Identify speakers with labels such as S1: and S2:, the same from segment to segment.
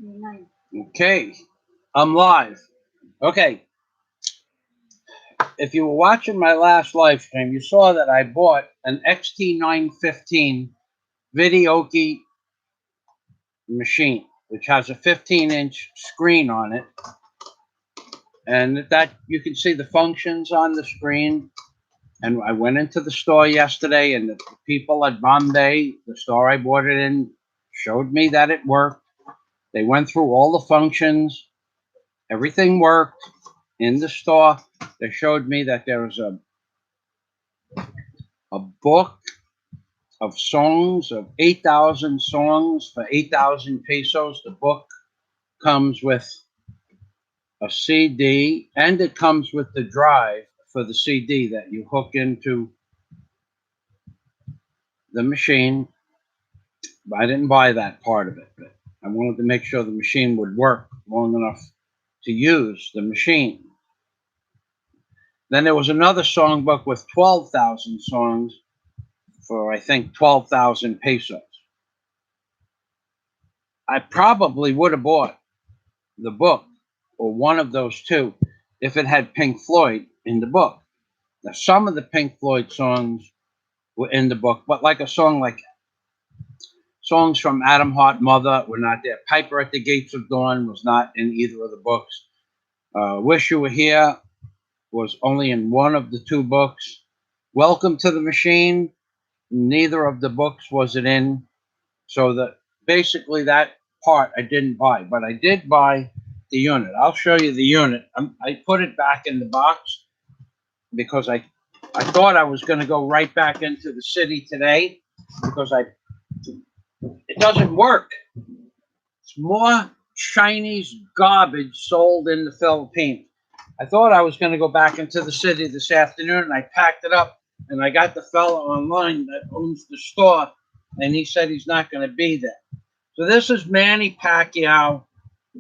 S1: Okay, I'm live. Okay, if you were watching my last live stream, you saw that I bought an XT915 videoke machine, which has a 15-inch screen on it, and that you can see the functions on the screen. And I went into the store yesterday, and the people at Bombay, the store I bought it in, showed me that it worked. They went through all the functions. Everything worked in the store. They showed me that there was a book of songs, of 8,000 songs for 8,000 pesos. The book comes with a CD, and it comes with the drive for the CD that you hook into the machine. I didn't buy that part of it, but I wanted to make sure the machine would work long enough to use the machine. Then there was another songbook with 12,000 songs for, I think, 12,000 pesos. I probably would have bought the book or one of those two if it had Pink Floyd in the book. Now, some of the Pink Floyd songs were in the book, but like a song like songs from Adam Hart Mother were not there. Piper at the Gates of Dawn was not in either of the books. Wish You Were Here was only in one of the two books. Welcome to the Machine, neither of the books was it in. So that basically that part I didn't buy, but I did buy the unit. I'll show you the unit. I put it back in the box because I thought I was going to go right back into the city today because it doesn't work. It's more Chinese garbage sold in the Philippines. I thought I was going to go back into the city this afternoon, and I packed it up, and I got the fella online that owns the store, and he said he's not going to be there. So this is Manny Pacquiao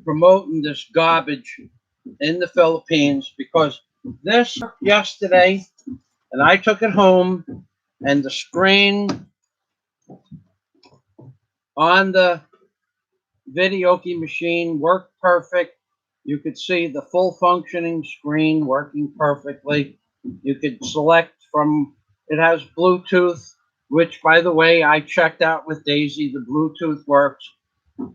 S1: promoting this garbage in the Philippines because this yesterday, and I took it home, and the screen on the videoke machine worked perfect. You could see the full functioning screen working perfectly. You could select from, it has Bluetooth, which, by the way, I checked out with Daisy. The Bluetooth works.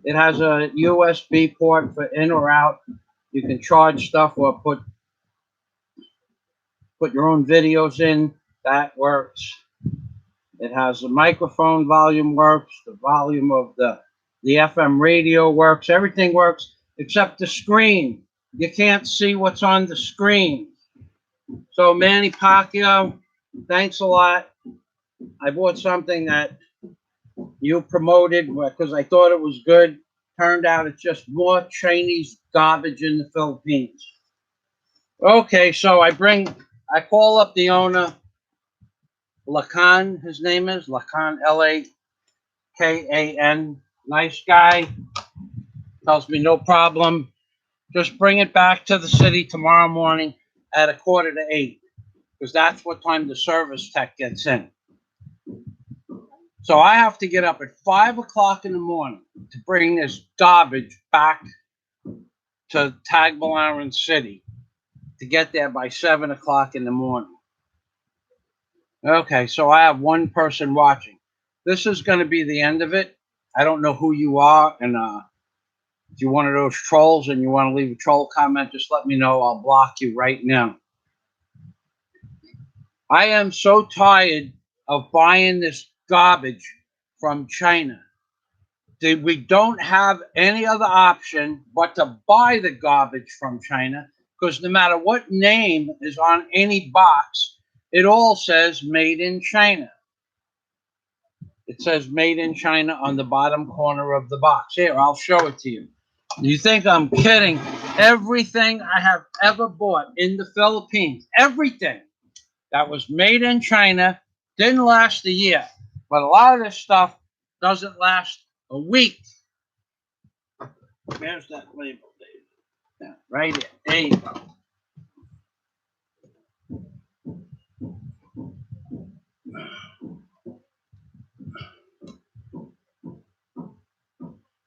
S1: It has a USB port for in or out. You can charge stuff or put your own videos in. That works. It has a microphone, volume works. The volume of the FM radio works. Everything works except the screen. You can't see what's on the screen. So Manny Pacquiao, thanks a lot. I bought something that you promoted because I thought it was good. Turned out it's just more Chinese garbage in the Philippines. Okay, so I call up the owner, Lacan, his name is Lacan, Lakan. Nice guy. Tells me no problem. Just bring it back to the city tomorrow morning at 7:45, because that's what time the service tech gets in. So I have to get up at 5 o'clock in the morning to bring this garbage back to Tagbilaran City to get there by 7 o'clock in the morning. Okay, so I have one person watching. This is going to be the end of it. I don't know who you are, and if you're one of those trolls and you want to leave a troll comment, just let me know. I'll block you right now. I am so tired of buying this garbage from China. We don't have any other option but to buy the garbage from China, because no matter what name is on any box, it all says made in China. It says made in China on the bottom corner of the box. Here, I'll show it to you. You think I'm kidding? Everything I have ever bought in the Philippines, everything that was made in China, didn't last a year. But a lot of this stuff doesn't last a week. Where's that label, Dave? Yeah, right here. There you go.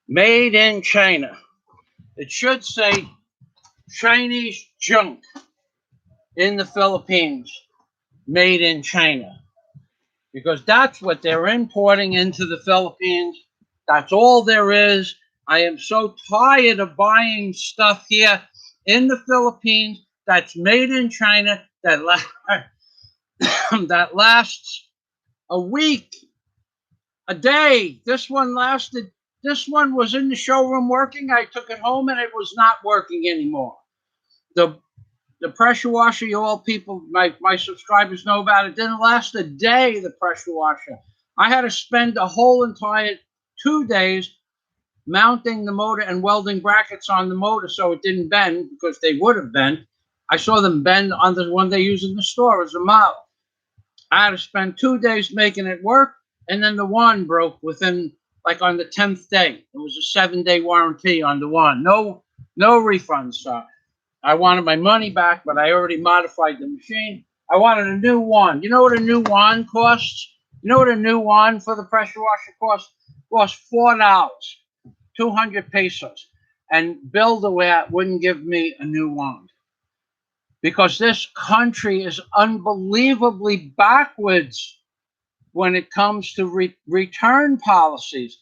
S1: Made in China. It should say Chinese junk in the Philippines, made in China, because that's what they're importing into the Philippines. That's all there is. I am so tired of buying stuff here in the Philippines that's made in China that that lasts a week, a day. This one lasted. This one was in the showroom working. I took it home and it was not working anymore. The the pressure washer, you all people, my subscribers know about it, didn't last a day, the pressure washer. I had to spend a whole entire 2 days mounting the motor and welding brackets on the motor so it didn't bend, because they would have bent. I saw them bend on the one they use in the store as a model. I had to spend 2 days making it work, and then the one broke within, like, on the 10th day. It was a 7-day warranty on the one. No refunds, sir. I wanted my money back, but I already modified the machine. I wanted a new wand. You know what a new wand costs? You know what a new wand for the pressure washer costs? It costs $4, 200 pesos. And Build-A-Ware wouldn't give me a new wand, because this country is unbelievably backwards when it comes to return policies.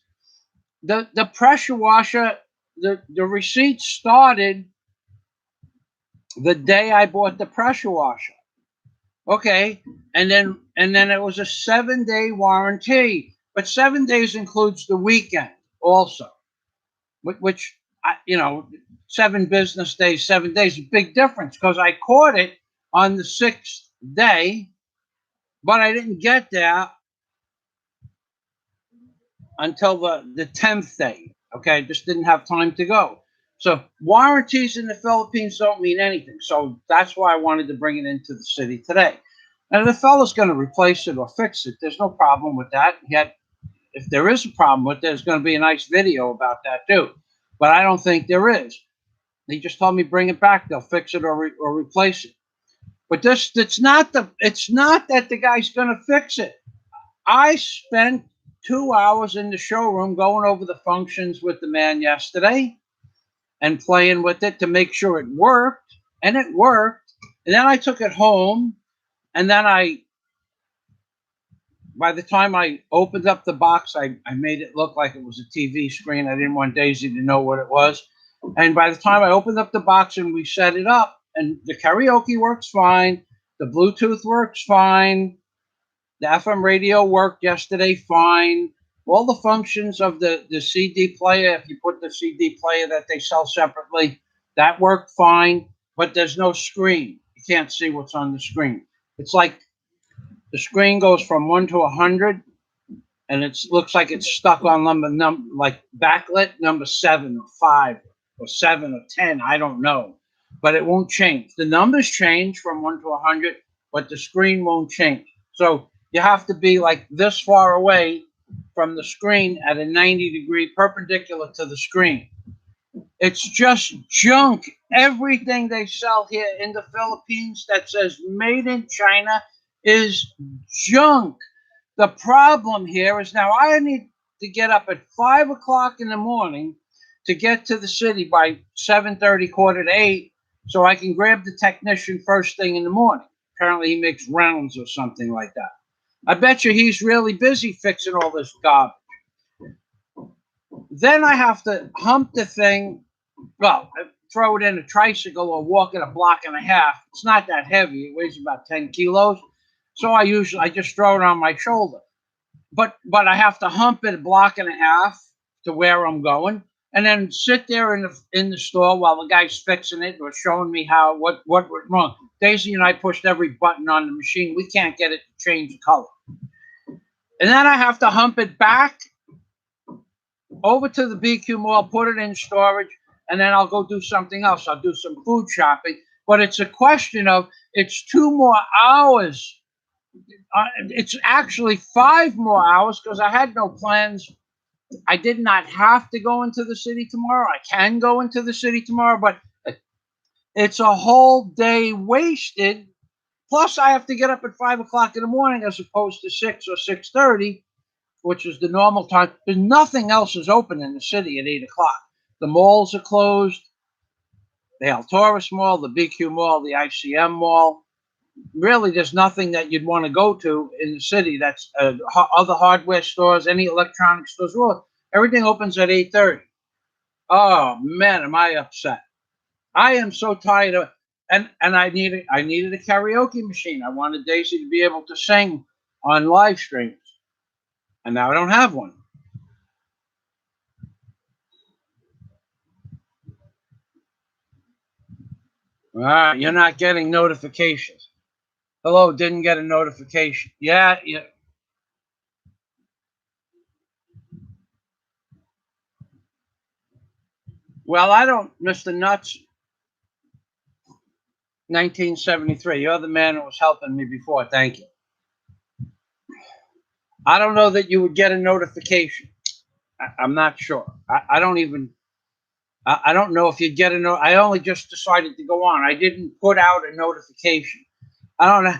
S1: The pressure washer, the receipt started the day I bought the pressure washer. Okay, and then it was a 7-day warranty, but 7 days includes the weekend also, which 7 business days, 7 days, a big difference, because I caught it on the 6th day, but I didn't get there until the 10th day. Okay, I just didn't have time to go. So warranties in the Philippines don't mean anything. So that's why I wanted to bring it into the city today. And if the fellow's going to replace it or fix it, there's no problem with that. Yet, if there is a problem with it, there's going to be a nice video about that too. But I don't think there is. They just told me bring it back. They'll fix it or replace it. But it's not that the guy's going to fix it. I spent 2 hours in the showroom going over the functions with the man yesterday and playing with it to make sure it worked, and it worked. And then I took it home, and then by the time I opened up the box, I made it look like it was a TV screen. I didn't want Daisy to know what it was. And by the time I opened up the box and we set it up, and the karaoke works fine, the Bluetooth works fine, the FM radio worked yesterday fine. All the functions of the CD player, if you put the CD player that they sell separately, that worked fine, but there's no screen. You can't see what's on the screen. It's like the screen goes from 1 to 100, and it looks like it's stuck on like backlit number 7 or 5 or 7 or 10. I don't know, but it won't change. The numbers change from 1 to 100, but the screen won't change. So you have to be like this far away from the screen at a 90-degree perpendicular to the screen. It's just junk. Everything they sell here in the Philippines that says made in China is junk. The problem here is now I need to get up at 5 o'clock in the morning to get to the city by 7:30, quarter to 8, so I can grab the technician first thing in the morning. Apparently he makes rounds or something like that. I bet you he's really busy fixing all this garbage. Then I have to hump the thing. Well, throw it in a tricycle or walk it a block and a half. It's not that heavy. It weighs about 10 kilos. So I just throw it on my shoulder. But I have to hump it a block and a half to where I'm going, and then sit there in the store while the guy's fixing it or showing me what went wrong. Daisy and I pushed every button on the machine. We can't get it to change the color. And then I have to hump it back over to the BQ Mall, put it in storage, and then I'll go do something else. I'll do some food shopping. But it's a question of, it's 2 more hours. It's actually 5 more hours, because I had no plans. I did not have to go into the city tomorrow. I can go into the city tomorrow, but it's a whole day wasted. Plus, I have to get up at 5 o'clock in the morning as opposed to 6 or 6:30, which is the normal time. There's nothing else is open in the city at 8 o'clock. The malls are closed. The Alturas Mall, the BQ Mall, the ICM Mall. Really, there's nothing that you'd want to go to in the city. That's other hardware stores, any electronic stores. Well, everything opens at 8:30. Oh man, am I upset? I am so tired of, and I needed a karaoke machine. I wanted Daisy to be able to sing on live streams, and now I don't have one. All right, you're not getting notifications. Hello, didn't get a notification. Yeah, yeah. Well, I don't, Mr. Nuts, 1973. You're the man who was helping me before. Thank you. I don't know that you would get a notification. I'm not sure. I don't even. I don't know if you'd get a note. I only just decided to go on. I didn't put out a notification. I don't know.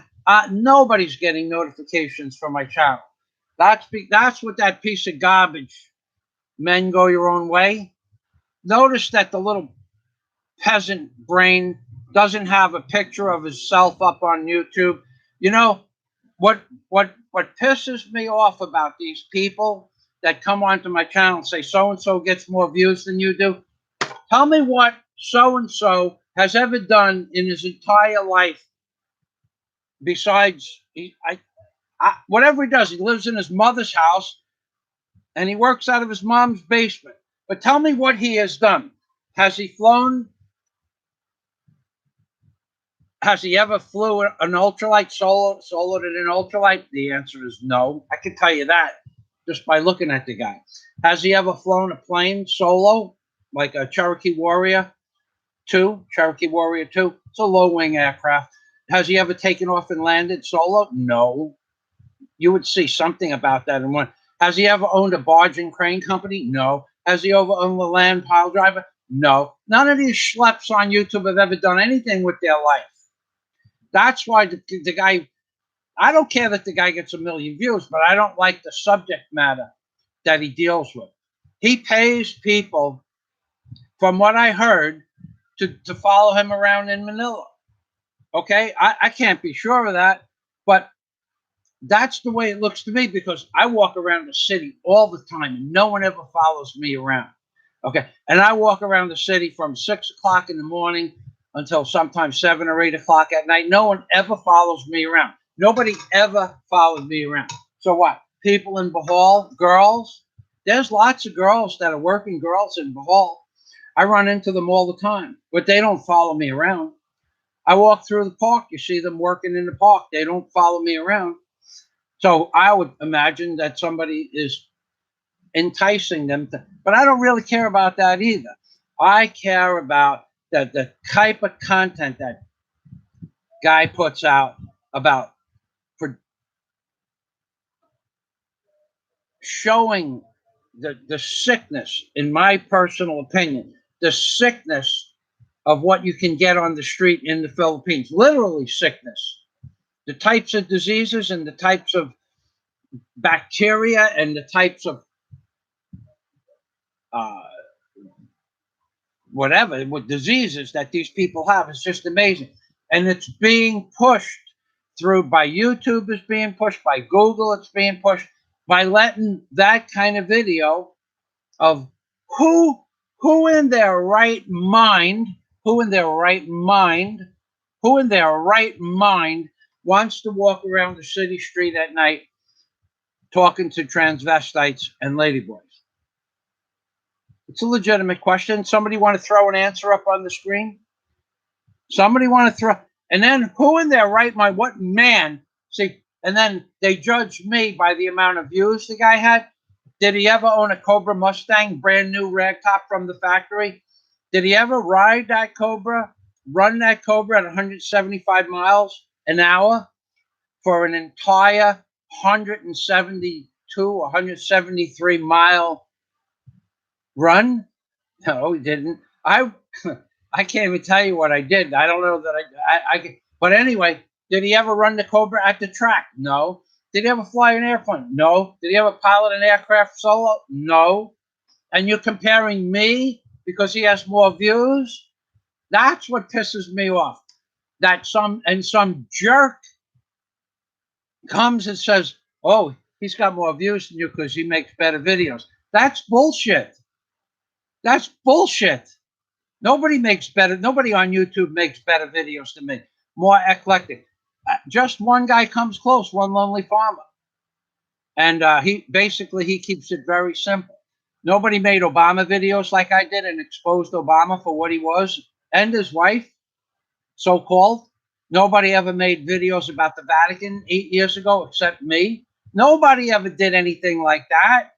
S1: Nobody's getting notifications from my channel. That's what that piece of garbage. Men go your own way. Notice that the little peasant brain doesn't have a picture of himself up on YouTube. You know what pisses me off about these people that come onto my channel and say so and so gets more views than you do. Tell me what so and so has ever done in his entire life besides whatever he does. He lives in his mother's house and he works out of his mom's basement. But tell me what he has done. Has he flown? Has he ever flew an ultralight, soloed in an ultralight? The answer is no. I can tell you that just by looking at the guy. Has he ever flown a plane solo, like a Cherokee Warrior 2? Cherokee Warrior 2. It's a low-wing aircraft. Has he ever taken off and landed solo? No. You would see something about that in one. Has he ever owned a barge and crane company? No. Has he ever owned a land pile driver? No. None of these schleps on YouTube have ever done anything with their life. That's why the guy, I don't care that the guy gets a million views, but I don't like the subject matter that he deals with. He pays people, from what I heard, to follow him around in Manila. Okay? I can't be sure of that, but that's the way it looks to me because I walk around the city all the time and no one ever follows me around. Okay? And I walk around the city from 6 o'clock in the morning until sometimes 7 or 8 o'clock at night. No one ever follows me around. Nobody ever follows me around. So what? People in Bohol, girls, there's lots of girls that are working girls in Bohol. I run into them all the time, but they don't follow me around. I walk through the park. You see them working in the park. They don't follow me around. So I would imagine that somebody is enticing them to, but I don't really care about that either. I care about the type of content that guy puts out about for showing the sickness, in my personal opinion, the sickness of what you can get on the street in the Philippines. Literally sickness. The types of diseases and the types of bacteria and the types of uh, whatever, with diseases that these people have is just amazing. And it's being pushed through by YouTube, it's being pushed by Google, it's being pushed by letting that kind of video of who who in their right mind, who in their right mind, who in their right mind wants to walk around the city street at night talking to transvestites and ladyboys? It's a legitimate question. Somebody want to throw an answer up on the screen? Somebody want to throw, and then who in their right mind, what man, see, and then they judge me by the amount of views the guy had. Did he ever own a Cobra Mustang, brand new ragtop from the factory? Did he ever ride that Cobra, run that Cobra at 175 miles an hour for an entire 172, 173-mile run? No, he didn't. I can't even tell you what I did. I don't know that I but anyway, did he ever run the Cobra at the track? No. Did he ever fly an airplane? No. Did he ever pilot an aircraft solo? No. And you're comparing me because he has more views. That's what pisses me off. That some jerk comes and says, "Oh, he's got more views than you because he makes better videos." That's bullshit. That's bullshit. Nobody makes better. Nobody on YouTube makes better videos than me. More eclectic. Just one guy comes close. One lonely farmer, and he keeps it very simple. Nobody made Obama videos like I did and exposed Obama for what he was and his wife, so called. Nobody ever made videos about the Vatican 8 years ago except me. Nobody ever did anything like that.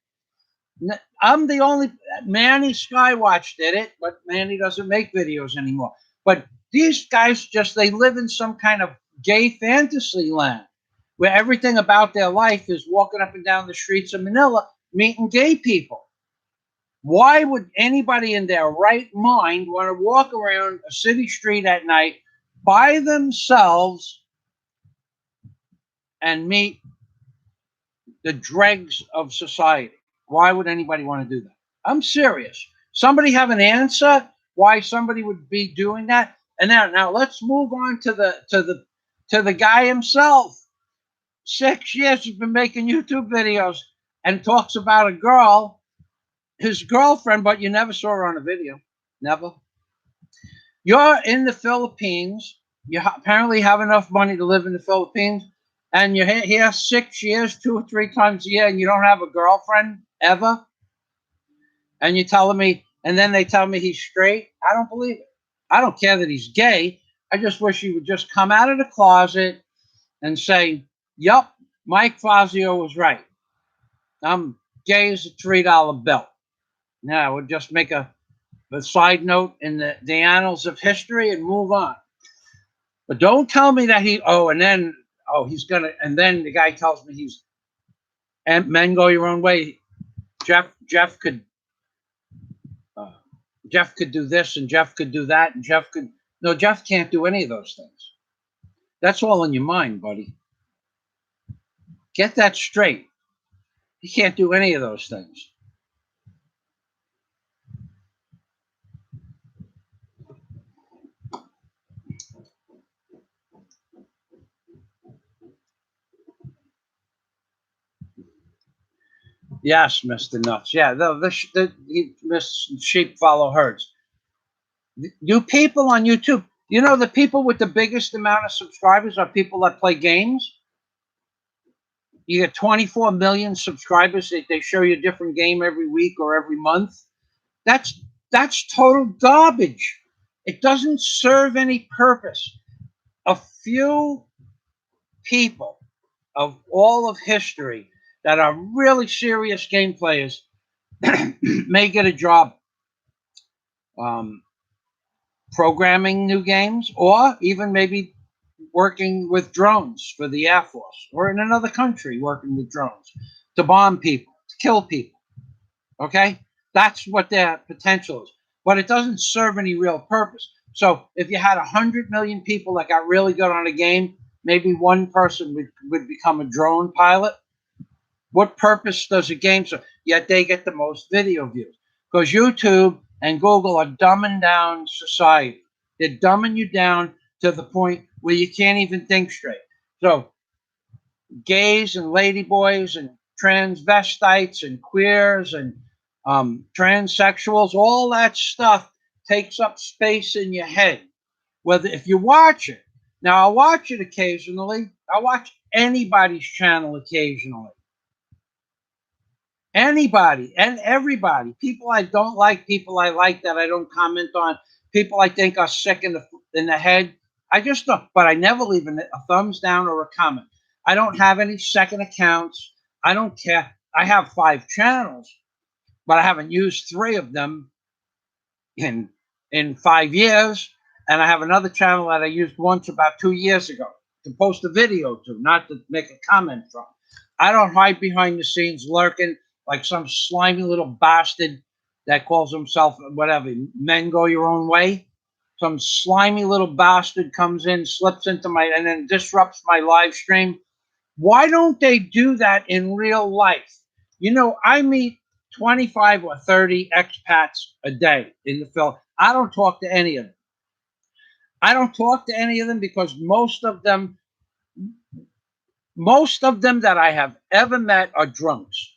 S1: I'm the only. Manny Skywatch did it, but Manny doesn't make videos anymore. But these guys they live in some kind of gay fantasy land where everything about their life is walking up and down the streets of Manila meeting gay people. Why would anybody in their right mind want to walk around a city street at night by themselves and meet the dregs of society? Why would anybody want to do that? I'm serious. Somebody have an answer why somebody would be doing that? And now let's move on to the guy himself. 6 years he's been making YouTube videos and talks about a girl, his girlfriend, but you never saw her on a video. Never. You're in the Philippines. You apparently have enough money to live in the Philippines, and you're here 6 years, 2 or 3 times a year, and you don't have a girlfriend ever. And you're telling me, and then they tell me he's straight. I don't believe it. I don't care that he's gay. I just wish he would just come out of the closet and say, "Yup, Mike Fazio was right. I'm gay as a $3 bill." Now, we'll just make a side note in the annals of history and move on. But don't tell me that he's gonna, and then the guy tells me and men go your own way. Jeff could do this and Jeff could do that and Jeff can't do any of those things. That's all in your mind, buddy. Get that straight. He can't do any of those things. Yes, Mr. Nuts. Yeah, sheep follow herds. You people on YouTube, the people with the biggest amount of subscribers are people that play games. You get 24 million subscribers. They show you a different game every week or every month. That's total garbage. It doesn't serve any purpose. A few people of all of history that are really serious game players may get a job programming new games, or even maybe working with drones for the Air Force, or in another country working with drones to bomb people, to kill people. Okay? That's what their potential is. But it doesn't serve any real purpose. So if you had 100 million people that got really good on a game, maybe one person would become a drone pilot. What purpose does a game serve? Yet they get the most video views. Because YouTube and Google are dumbing down society. They're dumbing you down to the point where you can't even think straight. So gays and ladyboys and transvestites and queers and transsexuals, all that stuff takes up space in your head. Whether if you watch it, now I watch it occasionally. I watch anybody's channel occasionally. Anybody and everybody. People I don't like, people I like that I don't comment on, people I think are sick in the head. I just don't. But I never leave a thumbs down or a comment. I don't have any second accounts. I don't care. I have 5 channels, but I haven't used 3 of them in 5 years. And I have another channel that I used once about 2 years ago to post a video to, not to make a comment from. I don't hide behind the scenes lurking like some slimy little bastard that calls himself whatever, men go your own way. Some slimy little bastard comes in, slips into and then disrupts my live stream. Why don't they do that in real life? I meet 25 or 30 expats a day in the Philippines. I don't talk to any of them. I don't talk to any of them because most of them that I have ever met are drunks,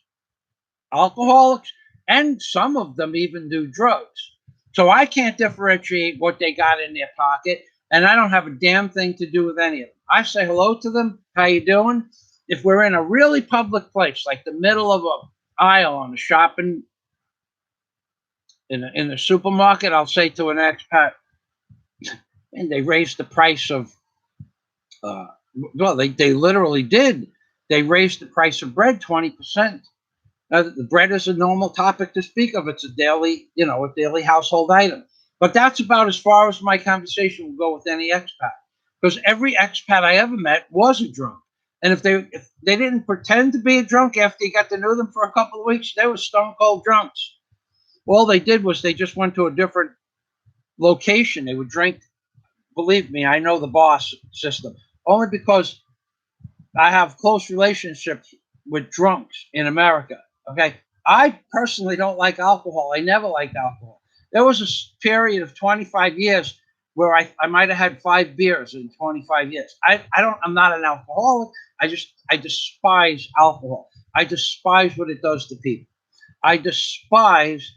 S1: alcoholics, and some of them even do drugs. So I can't differentiate what they got in their pocket, and I don't have a damn thing to do with any of them. I say hello to them. How you doing? If we're in a really public place, like the middle of a aisle on a shopping in the supermarket, I'll say to an expat, and they raised the price of, uh, well, they literally did. They raised the price of bread 20%. The bread is a normal topic to speak of. It's a daily, a daily household item. But that's about as far as my conversation will go with any expat, because every expat I ever met was a drunk. And if they didn't pretend to be a drunk after you got to know them for a couple of weeks, they were stone cold drunks. All they did was they just went to a different location. They would drink. Believe me, I know the boss system only because I have close relationships with drunks in America. Okay. I personally don't like alcohol. I never liked alcohol. There was a period of 25 years where I might have had 5 beers in 25 years. I'm not an alcoholic. I despise alcohol. I despise what it does to people. I despise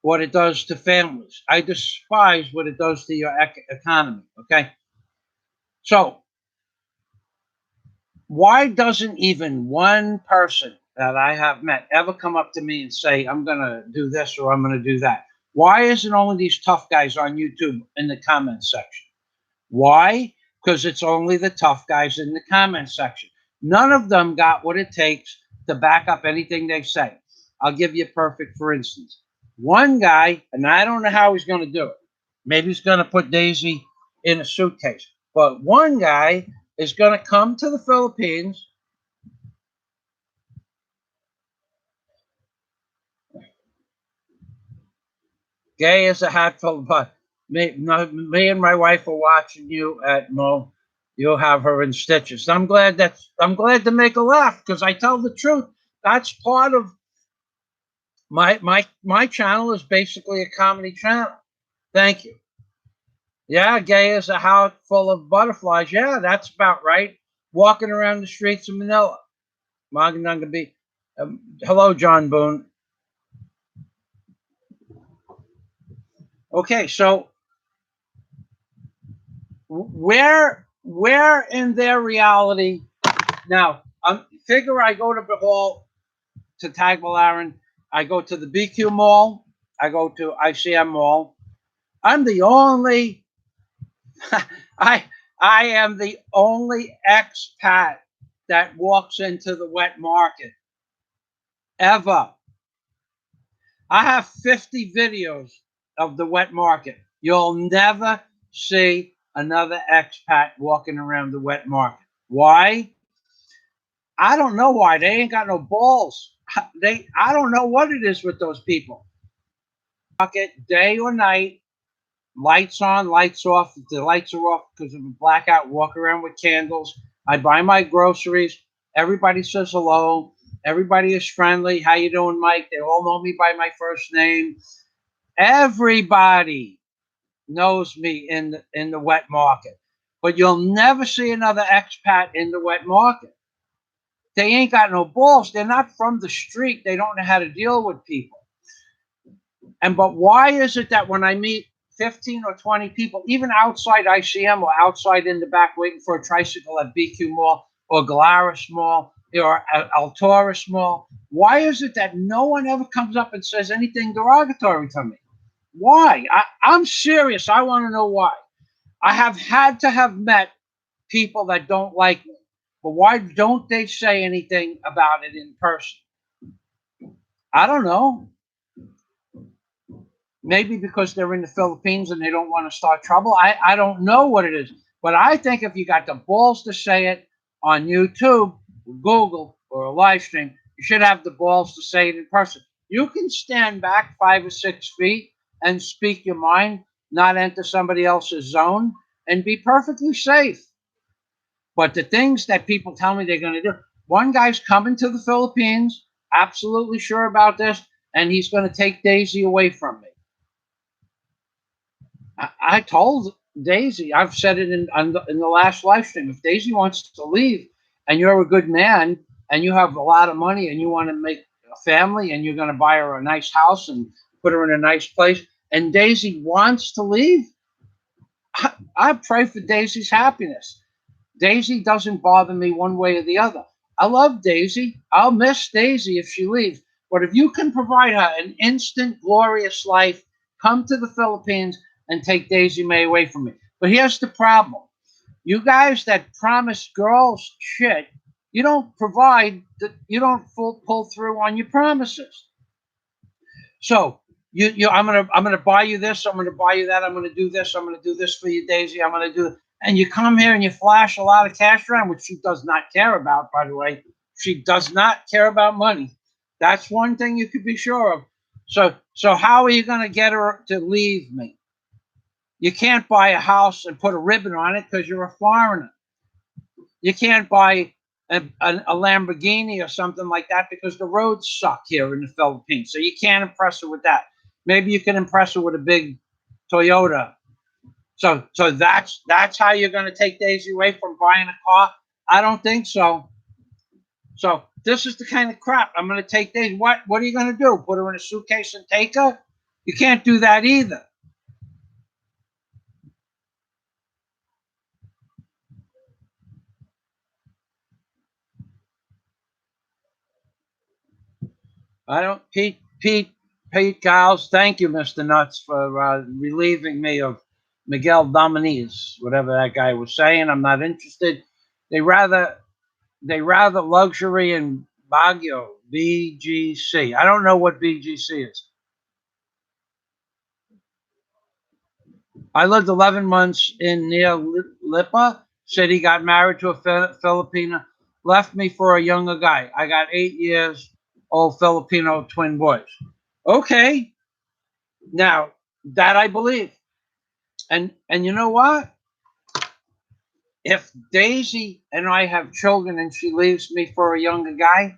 S1: what it does to families. I despise what it does to your economy. Okay. So why doesn't even one person that I have met ever come up to me and say, I'm going to do this or I'm going to do that? Why isn't only these tough guys on YouTube in the comment section? Why? Because it's only the tough guys in the comment section. None of them got what it takes to back up anything they say. I'll give you a perfect for instance. One guy, and I don't know how he's going to do it. Maybe he's going to put Daisy in a suitcase. But one guy is going to come to the Philippines. Gay as a hat full of butt. Me and my wife are watching you at Mo. You'll have her in stitches. I'm glad to make her laugh because I tell the truth. That's part of my channel is basically a comedy channel. Thank you. Yeah, gay as a house full of butterflies. Yeah, that's about right. Walking around the streets of Manila. Magananga. Hello, John Boone. Okay, so where in their reality now? Figure I go to Bohol, to Tagbilaran, I go to the BQ Mall, I go to ICM Mall. I'm the only I am the only expat that walks into the wet market ever. I have 50 videos of the wet market. You'll never see another expat walking around the wet market. Why? I don't know why. They ain't got no balls. I don't know what it is with those people. Market, day or night, lights on, lights off. If the lights are off because of a blackout, walk around with candles. I buy my groceries. Everybody says hello. Everybody is friendly. How you doing, Mike? They all know me by my first name. Everybody knows me in the wet market. But you'll never see another expat in the wet market. They ain't got no balls. They're not from the street. They don't know how to deal with people. But why is it that when I meet 15 or 20 people, even outside ICM or outside in the back waiting for a tricycle at BQ Mall or Galaris Mall or Altaurus Mall, why is it that no one ever comes up and says anything derogatory to me? Why? I'm serious. I want to know why. I have had to have met people that don't like me. But why don't they say anything about it in person? I don't know. Maybe because they're in the Philippines and they don't want to start trouble. I don't know what it is. But I think if you got the balls to say it on YouTube, Google, or a live stream, you should have the balls to say it in person. You can stand back 5 or 6 feet and speak your mind, not enter somebody else's zone, and be perfectly safe. But the things that people tell me they're going to do, one guy's coming to the Philippines, absolutely sure about this, and he's going to take Daisy away from me. I told Daisy, I've said it in the last live stream, if Daisy wants to leave and you're a good man and you have a lot of money and you want to make a family and you're going to buy her a nice house and put her in a nice place, and Daisy wants to leave, I pray for Daisy's happiness. Daisy doesn't bother me one way or the other. I love Daisy. I'll miss Daisy if she leaves. But if you can provide her an instant, glorious life, come to the Philippines and take Daisy May away from me. But here's the problem. You guys that promise girls shit, you don't provide, you don't pull through on your promises. So I'm gonna buy you this, I'm gonna buy you that, I'm gonna do this, I'm gonna do this for you, Daisy, I'm gonna do, and you come here and you flash a lot of cash around, which she does not care about, by the way. She does not care about money. That's one thing you could be sure of. So how are you gonna get her to leave me? You can't buy a house and put a ribbon on it because you're a foreigner. You can't buy a Lamborghini or something like that because the roads suck here in the Philippines. So you can't impress her with that. Maybe you can impress her with a big Toyota. So that's how you're going to take Daisy away from buying a car? I don't think so. So this is the kind of crap I'm going to take Daisy. What are you going to do? Put her in a suitcase and take her? You can't do that either. I don't. Pete Giles. Thank you, Mr. Nuts, for relieving me of Miguel Dominiz, whatever that guy was saying. I'm not interested. They rather luxury and Baguio, BGC. I don't know what BGC is. I lived 11 months in near Lipa. Said he got married to a Filipina. Left me for a younger guy. I got 8 years old Filipino twin boys. Okay, now that I believe, and you know what? If Daisy and I have children and she leaves me for a younger guy,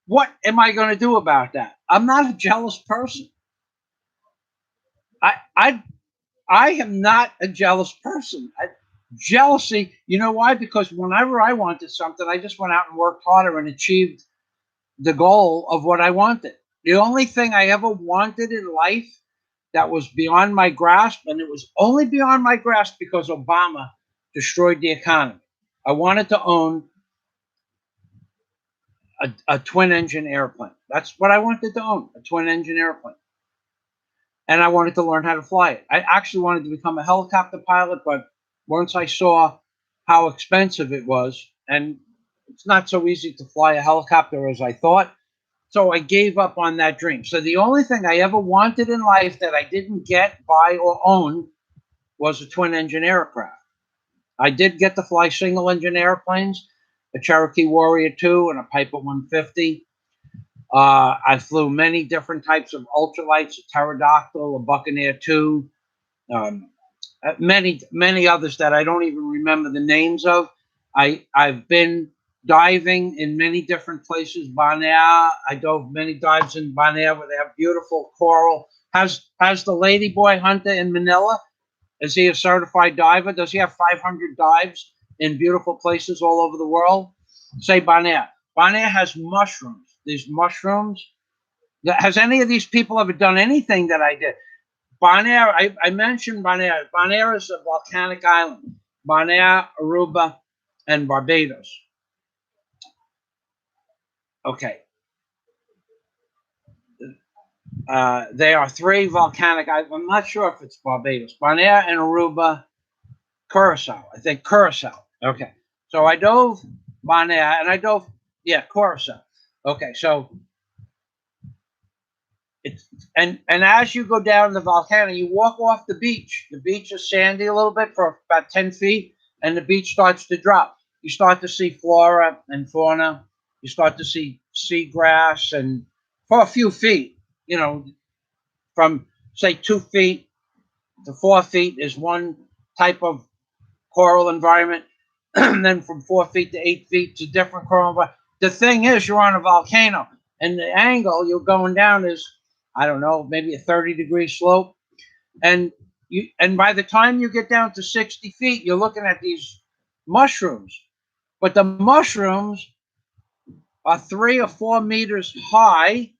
S1: what am I going to do about that? I'm not a jealous person. I I I am not a jealous person. Jealousy, you know why? Because whenever I wanted something, I just went out and worked harder and achieved the goal of what I wanted. The only thing I ever wanted in life that was beyond my grasp, and it was only beyond my grasp because Obama destroyed the economy. I wanted to own a twin engine airplane. That's what I wanted to own, a twin engine airplane. And I wanted to learn how to fly it. I actually wanted to become a helicopter pilot, but once I saw how expensive it was, and it's not so easy to fly a helicopter as I thought, so I gave up on that dream. So the only thing I ever wanted in life that I didn't get, buy, or own was a twin engine aircraft. I did get to fly single engine airplanes, a Cherokee Warrior 2 and a Piper 150. I flew many different types of ultralights, a pterodactyl, a Buccaneer 2, um, many others that I don't even remember the names of. I've been diving in many different places. Bonaire, I dove many dives in Bonaire where they have beautiful coral. Has the Ladyboy Hunter in Manila? Is he a certified diver? Does he have 500 dives in beautiful places all over the world? Say Bonaire. Bonaire has mushrooms. These mushrooms. Has any of these people ever done anything that I did? Bonaire, I mentioned Bonaire. Bonaire is a volcanic island. Bonaire, Aruba, and Barbados. Okay. They are three volcanic islands. I'm not sure if it's Barbados. Bonaire and Aruba, Curacao. I think Curacao. Okay. So I dove Bonaire and I dove, yeah, Curacao. Okay. So it's, and as you go down the volcano, you walk off the beach. The beach is sandy a little bit for about 10 feet, and the beach starts to drop. You start to see flora and fauna. You start to see seagrass, and for a few feet, you know, from say 2 feet to 4 feet is one type of coral environment, and then from 4 feet to 8 feet to different coral environment. The thing is, you're on a volcano, and the angle you're going down is, I don't know, maybe a 30-degree slope, and by the time you get down to 60 feet, you're looking at these mushrooms, but the mushrooms are 3 or 4 meters high,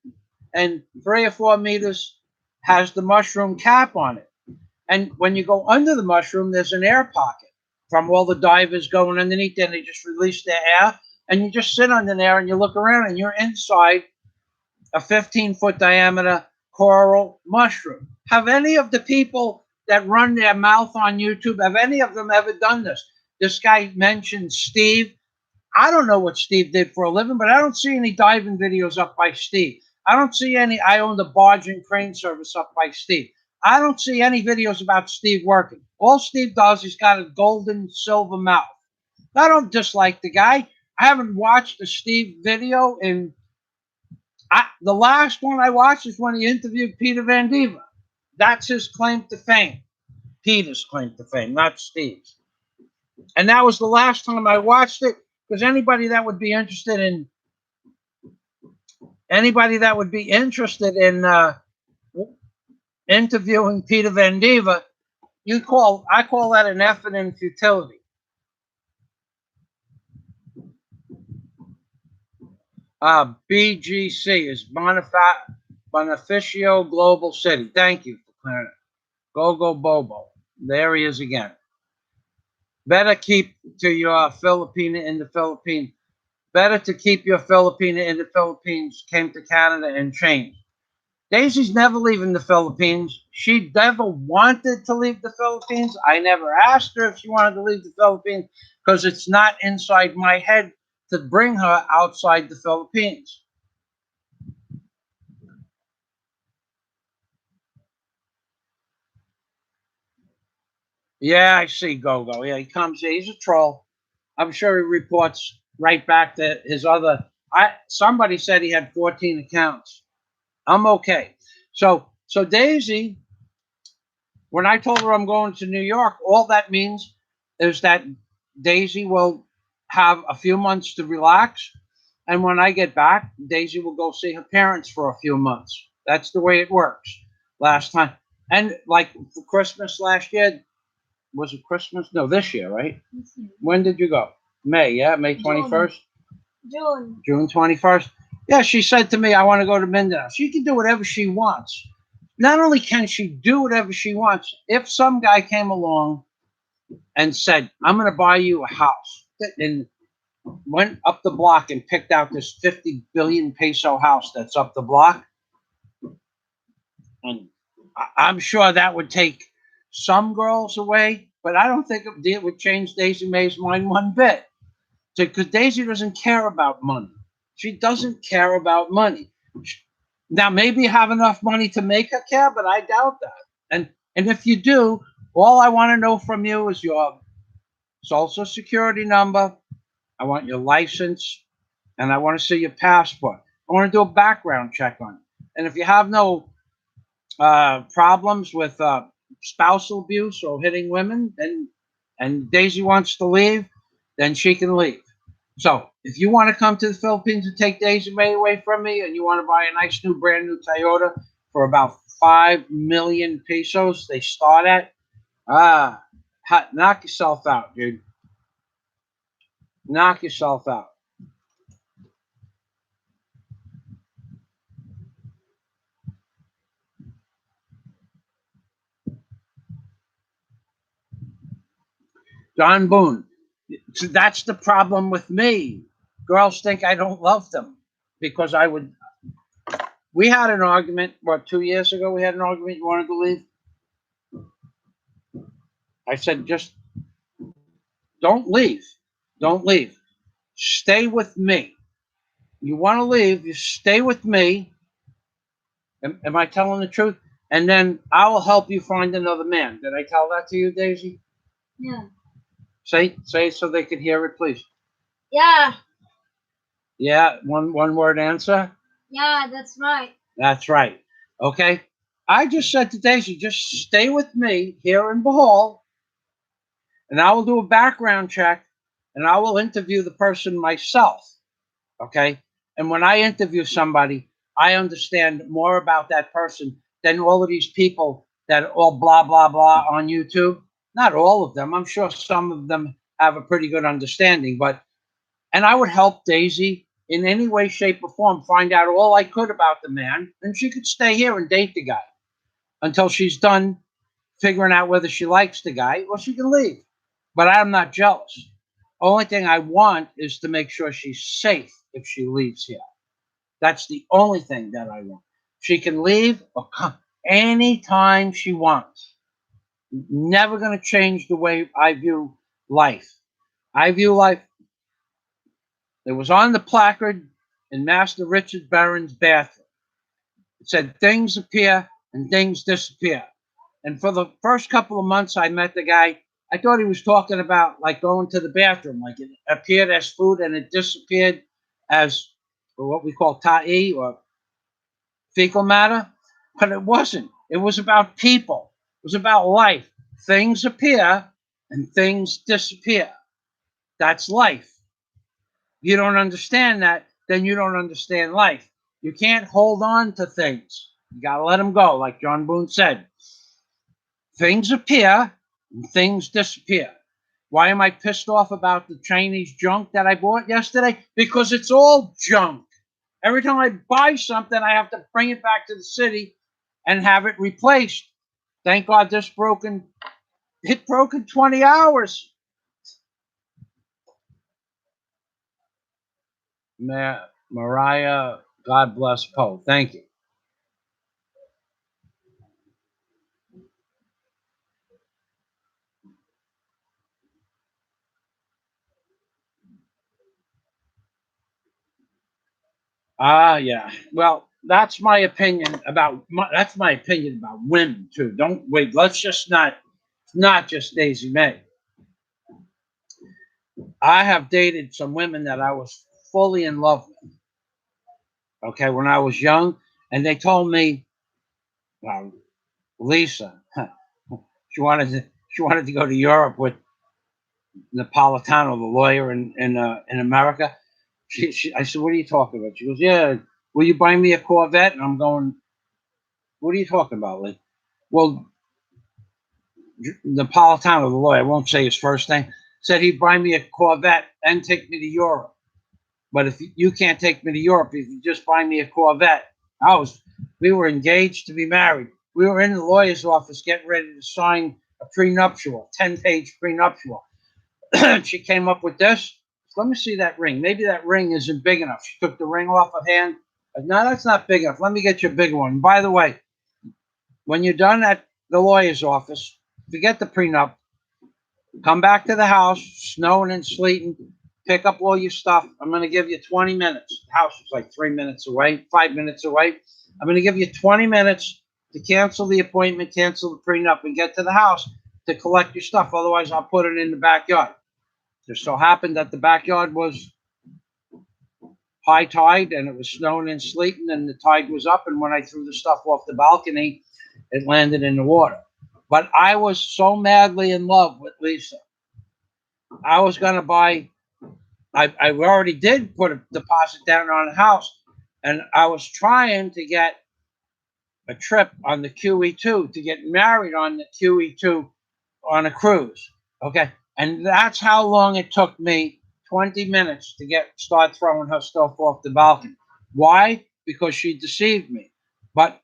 S1: and 3 or 4 meters has the mushroom cap on it. And when you go under the mushroom, there's an air pocket from all the divers going underneath there, and they just release their air. And you just sit under there and you look around, and you're inside a 15-foot diameter coral mushroom. Have any of the people that run their mouth on YouTube, have any of them ever done this? This guy mentioned Steve. I don't know what Steve did for a living, but I don't see any diving videos up by Steve. I don't see any I own the barge and crane service up by Steve. I don't see any videos about Steve working. All Steve does, he's got a golden silver mouth. I don't dislike the guy. I haven't watched a Steve video the last one I watched is when he interviewed Peter Van Diva. That's his claim to fame. Peter's claim to fame, not Steve's. And that was the last time I watched it, because anybody that would be interested in interviewing Peter Van Diva, I call that an effort in futility. BGC is Bonificio Global City. Thank you for clearing it. Go Bobo. There he is again. Better keep to your Filipina in the Philippines. Better to keep your Filipina in the Philippines. Came to Canada and changed. Daisy's never leaving the Philippines. She never wanted to leave the Philippines. I never asked her if she wanted to leave the Philippines, because it's not inside my head to bring her outside the Philippines. Yeah, I see Gogo. Yeah, he comes here. He's a troll. I'm sure he reports right back to his other. Somebody said he had 14 accounts. I'm okay. So Daisy, when I told her I'm going to New York, all that means is that Daisy will have a few months to relax, and when I get back, Daisy will go see her parents for a few months. That's the way it works. Last time, and like for Christmas last year, was it Christmas? No, this year, right? When did you go? May, yeah, May 21st? June 21st? Yeah, she said to me, I want to go to Mindanao. She can do whatever she wants. Not only can she do whatever she wants, if some guy came along and said, I'm going to buy you a house, and went up the block and picked out this 50 billion peso house that's up the block, and I'm sure that would take some girls away, but I don't think it would change Daisy May's mind one bit. Because Daisy doesn't care about money. She doesn't care about money. Now, maybe you have enough money to make her care, but I doubt that. And if you do, all I want to know from you is your social security number. I want your license, and I want to see your passport. I want to do a background check on you. And if you have no problems with spousal abuse or hitting women, and Daisy wants to leave, then she can leave. So if you want to come to the Philippines and take Daisy May away from me, and you want to buy a nice new brand new Toyota for about 5 million pesos, they start at, knock yourself out, dude. Knock yourself out. John Boone. So that's the problem with me. Girls think I don't love them because I would. We had an argument, 2 years ago? We had an argument. You wanted to leave? I said, just don't leave. Don't leave. Stay with me. You want to leave, you stay with me. Am I telling the truth? And then I will help you find another man. Did I tell that to you, Daisy?
S2: Yeah.
S1: Say it so they could hear it, please.
S2: Yeah.
S1: Yeah, one word answer?
S2: Yeah, that's right.
S1: That's right. Okay. I just said to Daisy, just stay with me here in Bohol, and I will do a background check, and I will interview the person myself. Okay. And when I interview somebody, I understand more about that person than all of these people that all blah, blah, blah on YouTube. Not all of them. I'm sure some of them have a pretty good understanding, but, and I would help Daisy in any way, shape, or form find out all I could about the man, and she could stay here and date the guy until she's done figuring out whether she likes the guy, or she can leave. But I'm not jealous. Only thing I want is to make sure she's safe if she leaves here. That's the only thing that I want. She can leave or come anytime she wants. Never going to change the way I view life. I view life. It was on the placard in Master Richard Barron's bathroom. It said, things appear and things disappear. And for the first couple of months I met the guy, I thought he was talking about like going to the bathroom. Like it appeared as food and it disappeared as what we call ta'i or fecal matter. But it wasn't. It was about people. It was about life. Things appear and things disappear. That's life. You don't understand that, then you don't understand life. You can't hold on to things. You got to let them go, like John Boone said. Things appear and things disappear. Why am I pissed off about the Chinese junk that I bought yesterday? Because it's all junk. Every time I buy something, I have to bring it back to the city and have it replaced. Thank God this it broke in 20 hours. Mariah, God bless Poe. Thank you. Yeah. Well, that's my opinion about women too. Don't wait. Let's just not just Daisy May. I have dated some women that I was fully in love with. Okay, when I was young, and they told me, well, Lisa, she wanted to go to Europe with Napolitano, the lawyer in America. I said, what are you talking about? She goes, yeah, will you buy me a Corvette? And I'm going, what are you talking about, Lee? Well, Napolitano, the lawyer, I won't say his first name, said he'd buy me a Corvette and take me to Europe. But if you can't take me to Europe, if you just buy me a Corvette, we were engaged to be married. We were in the lawyer's office getting ready to sign a prenuptial, 10-page prenuptial. She came up with this. Let me see that ring. Maybe that ring isn't big enough. She took the ring off her hand. No, that's not big enough. Let me get you a bigger one. By the way, when you're done at the lawyer's office, forget the prenup. Come back to the house, snowing and sleeting. Pick up all your stuff. I'm going to give you 20 minutes. The house is like 3 minutes away, 5 minutes away. I'm going to give you 20 minutes to cancel the appointment, cancel the prenup, and get to the house to collect your stuff. Otherwise, I'll put it in the backyard. Just so happened that the backyard was high tide and it was snowing and sleeting and the tide was up. And when I threw the stuff off the balcony, it landed in the water. But I was so madly in love with Lisa. I was going to buy, I already did put a deposit down on a house, and I was trying to get a trip on the QE2 to get married on the QE2 on a cruise. Okay. And that's how long it took me, 20 minutes to start throwing her stuff off the balcony. Why? Because she deceived me. But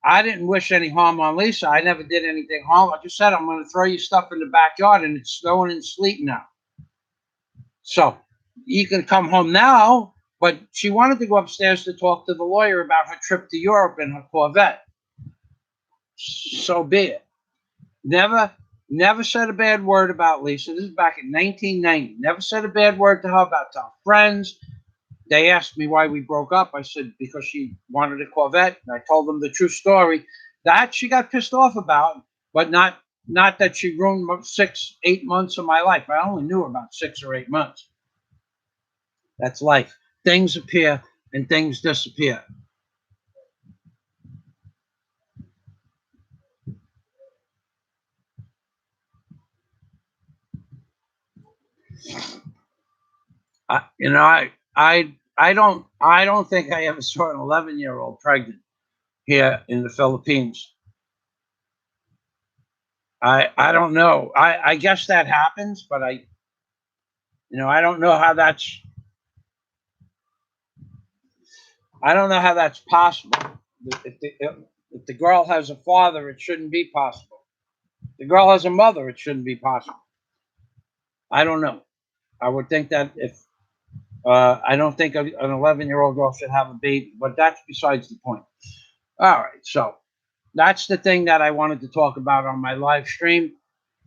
S1: I didn't wish any harm on Lisa. I never did anything harm. I just said, I'm going to throw your stuff in the backyard, and it's snowing and sleeting now. So you can come home now. But she wanted to go upstairs to talk to the lawyer about her trip to Europe in her Corvette. So be it. Never said a bad word about Lisa. This is back in 1990. Never said a bad word to her about our friends. They asked me why we broke up. I said, because she wanted a Corvette. And I told them the true story. That she got pissed off about, but not that she ruined 6, 8 months of my life. I only knew her about 6 or 8 months. That's life. Things appear and things disappear. I I don't think I ever saw an 11-year-old pregnant here in the Philippines. I don't know. I guess that happens, but I don't know how that's possible. If the girl has a father, it shouldn't be possible. If the girl has a mother, it shouldn't be possible. I don't know. I would think that if I don't think an 11-year-old girl should have a baby, but that's besides the point. All right, so that's the thing that I wanted to talk about on my live stream.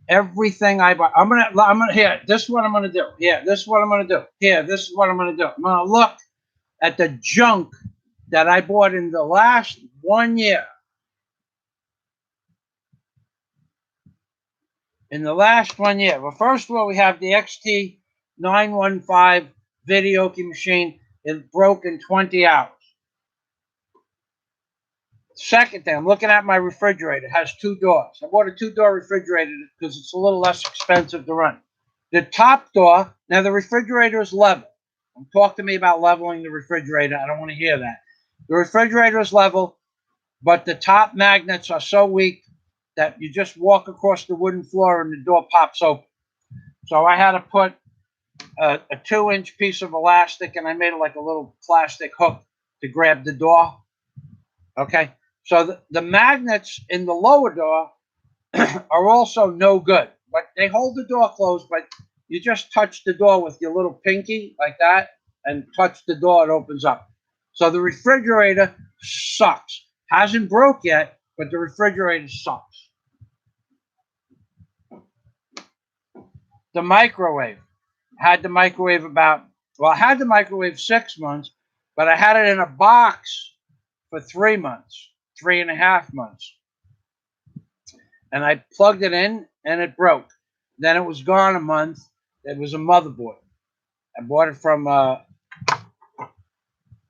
S1: Everything I buy, I'm gonna here. This is what I'm gonna do. Here, this is what I'm gonna do. Here, this is what I'm gonna do. I'm gonna look at the junk that I bought in the last 1 year. In the last 1 year. Well, first of all, we have the XT915 videoke machine. It broke in 20 hours. Second thing, I'm looking at my refrigerator. It has two doors. I bought a two-door refrigerator because it's a little less expensive to run. The top door, now the refrigerator is level. Don't talk to me about leveling the refrigerator. I don't want to hear that. The refrigerator is level, but the top magnets are so weak that you just walk across the wooden floor and the door pops open. So I had to put a 2-inch piece of elastic, and I made it like a little plastic hook to grab the door. Okay, so the magnets in the lower door are also no good, but they hold the door closed. But you just touch the door with your little pinky like that, and touch the door, it opens up. So the refrigerator sucks. Hasn't broke yet, but the refrigerator sucks. The microwave. Had the microwave I had the microwave 6 months, but I had it in a box for 3 months, 3.5 months. And I plugged it in and it broke. Then it was gone a month. It was a motherboard. I bought it from,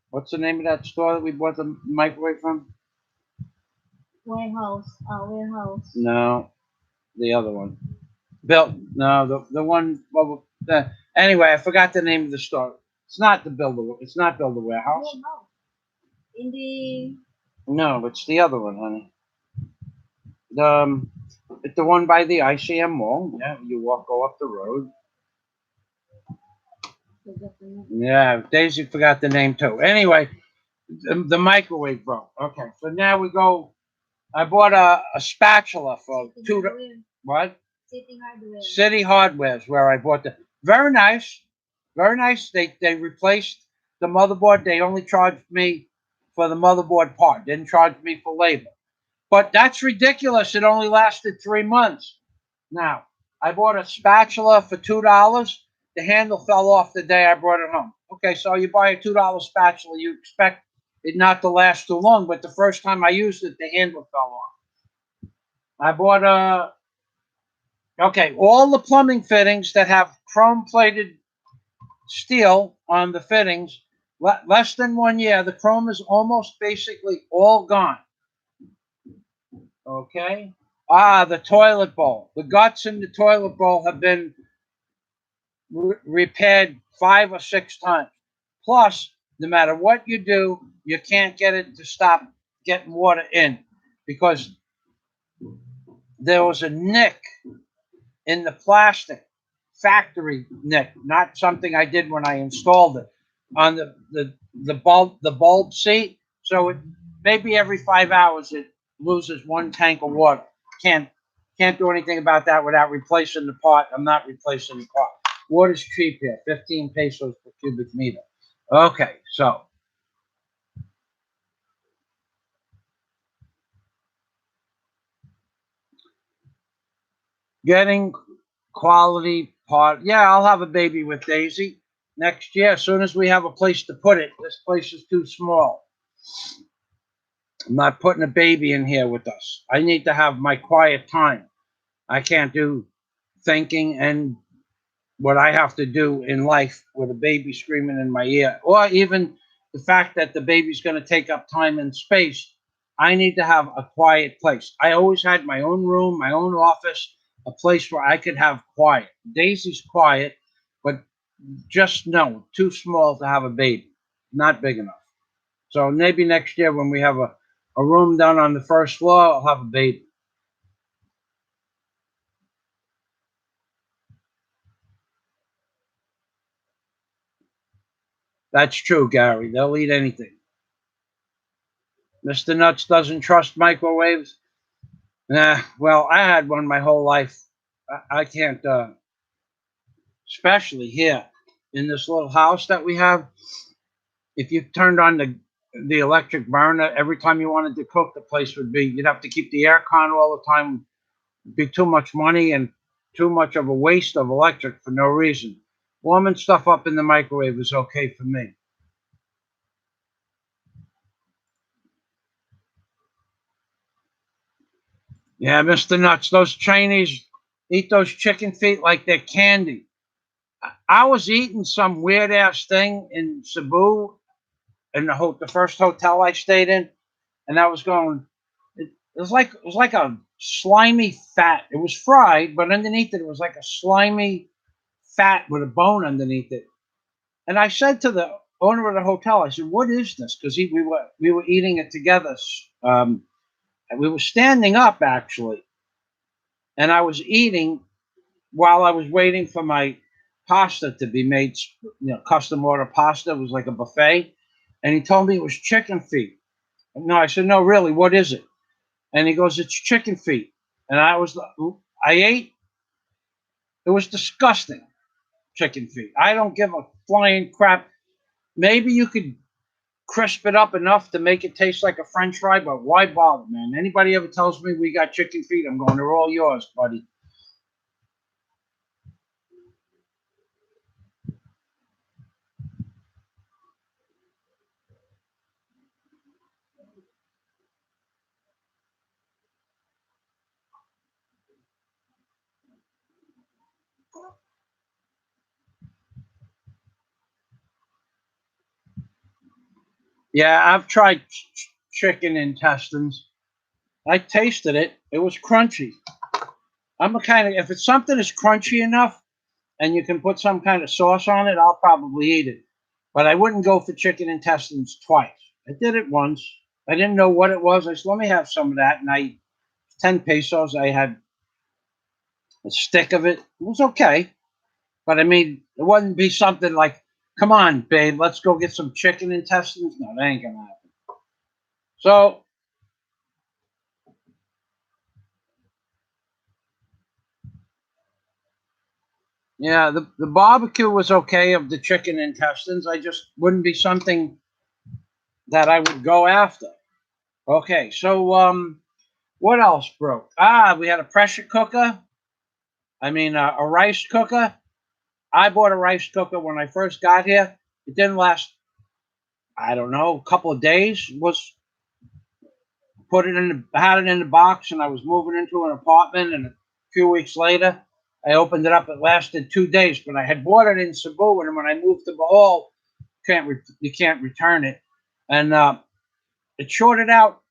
S1: what's the name of that store that we bought the microwave from?
S2: Warehouse. Warehouse.
S1: No, the other one. No, the one, well, anyway, I forgot the name of the store. It's not Builder Warehouse.
S2: Warehouse. In the.
S1: No, it's the other one, honey. It's the one by the ICM Mall. Yeah, go up the road. Yeah, Daisy forgot the name too. Anyway, the microwave broke. Okay, so now we go. I bought a spatula for what?
S2: City Hardware.
S1: City Hardware is where I bought the. Very nice, very nice. They replaced the motherboard. They only charged me for the motherboard part. Didn't charge me for labor. But that's ridiculous. It only lasted 3 months. Now, I bought a spatula for $2. The handle fell off the day I brought it home. Okay, so you buy a $2 spatula, you expect it not to last too long, but the first time I used it, the handle fell off. I bought all the plumbing fittings that have chrome-plated steel on the fittings, less than 1 year, the chrome is almost basically all gone. Okay? The toilet bowl. The guts in the toilet bowl have been repaired 5 or 6 times. Plus, no matter what you do, you can't get it to stop getting water in because there was a nick in the plastic, factory nick, not something I did when I installed it, on the bulb seat. So it maybe every 5 hours it loses 1 tank of water. Can't do anything about that without replacing the part. I'm not replacing the part. Water's cheap here, 15 pesos per cubic meter. Okay, so getting quality part. Yeah, I'll have a baby with Daisy next year. As soon as we have a place to put it. This place is too small. I'm not putting a baby in here with us. I need to have my quiet time. I can't do thinking and what I have to do in life with a baby screaming in my ear, or even the fact that the baby's going to take up time and space. I need to have a quiet place. I always had my own room, my own office, a place where I could have quiet. Daisy's quiet, but just no, too small to have a baby. not big enough. So maybe next year when we have a room down on the first floor, I'll have a baby. That's true, Gary. They'll eat anything. Mr. Nuts doesn't trust microwaves. Nah, well, I had one my whole life. I can't, especially here in this little house that we have. If you turned on the electric burner every time you wanted to cook, the place would be, you'd have to keep the air con all the time. It'd be too much money and too much of a waste of electric for no reason. Warming stuff up in the microwave is okay for me. Yeah, Mr. Nuts, those Chinese eat those chicken feet like they're candy. I was eating some weird ass thing in Cebu in the first hotel I stayed in, and I was going. It was like a slimy fat. It was fried, but underneath it was like a slimy fat with a bone underneath it. And I said to the owner of the hotel, I said, "What is this?" Because we were eating it together. And we were standing up actually, and I was eating while I was waiting for my pasta to be made. Custom order pasta. It was like a buffet, and he told me it was chicken feet. No, I said, "No, really, what is it?" And he goes, "It's chicken feet." And I ate. It was disgusting. Chicken feet. I don't give a flying crap. Maybe you could crisp it up enough to make it taste like a French fry, but why bother, man? Anybody ever tells me we got chicken feet, I'm going, they're all yours, buddy. Yeah, I've tried chicken intestines. I tasted it. It was crunchy. I'm a kind of, if it's something that's crunchy enough and you can put some kind of sauce on it, I'll probably eat it. But I wouldn't go for chicken intestines twice. I did it once. I didn't know what it was. I said, let me have some of that. And 10 pesos, I had a stick of it. It was okay. But I mean, it wouldn't be something like, come on, babe, let's go get some chicken intestines. No, that ain't going to happen. So, yeah, the barbecue was okay of the chicken intestines. I just wouldn't be something that I would go after. Okay, so what else broke? We had a pressure cooker. I mean, a rice cooker. I bought a rice cooker when I first got here. It didn't last, I don't know, a couple of days. Was had it in the box, and I was moving into an apartment. And a few weeks later, I opened it up. It lasted 2 days, but I had bought it in Cebu, and when I moved to Bohol, you can't return it, and it shorted out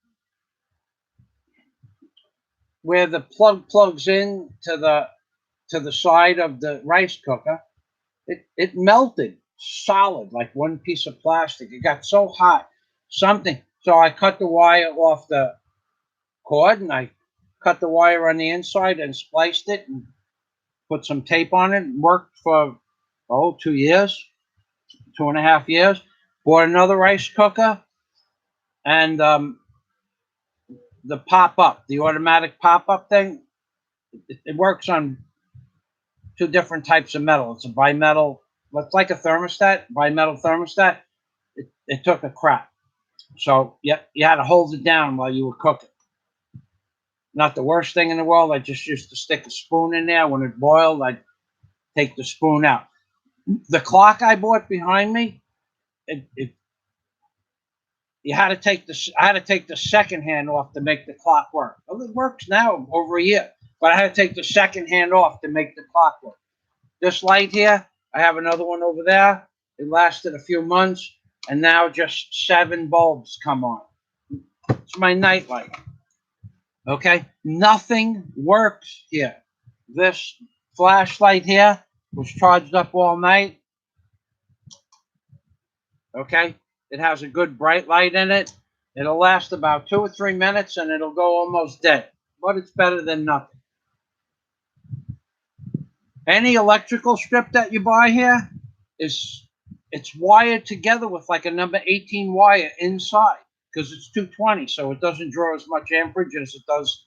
S1: where the plug plugs in to the side of the rice cooker. It melted solid like one piece of plastic. It got so hot, something. So I cut the wire off the cord, and I cut the wire on the inside and spliced it and put some tape on it. It worked for 2 years, 2.5 years. Bought another rice cooker, and the pop up, the automatic pop up thing. It works on two different types of metal. It's a bimetal. It's like a thermostat, bimetal thermostat. It took a crap. So you had to hold it down while you were cooking. Not the worst thing in the world. I just used to stick a spoon in there. When it boiled, I'd take the spoon out. The clock I bought behind me, it you had to take I had to take the second hand off to make the clock work. Well, it works now over a year, but I had to take the second hand off to make the clock work. This light here, I have another one over there. It lasted a few months, and now just 7 bulbs come on. It's my night light. Okay, nothing works here. This flashlight here was charged up all night. Okay, it has a good bright light in it. It'll last about 2 or 3 minutes and it'll go almost dead. But it's better than nothing. Any electrical strip that you buy here it's wired together with like a number 18 wire inside because it's 220, so it doesn't draw as much amperage as it does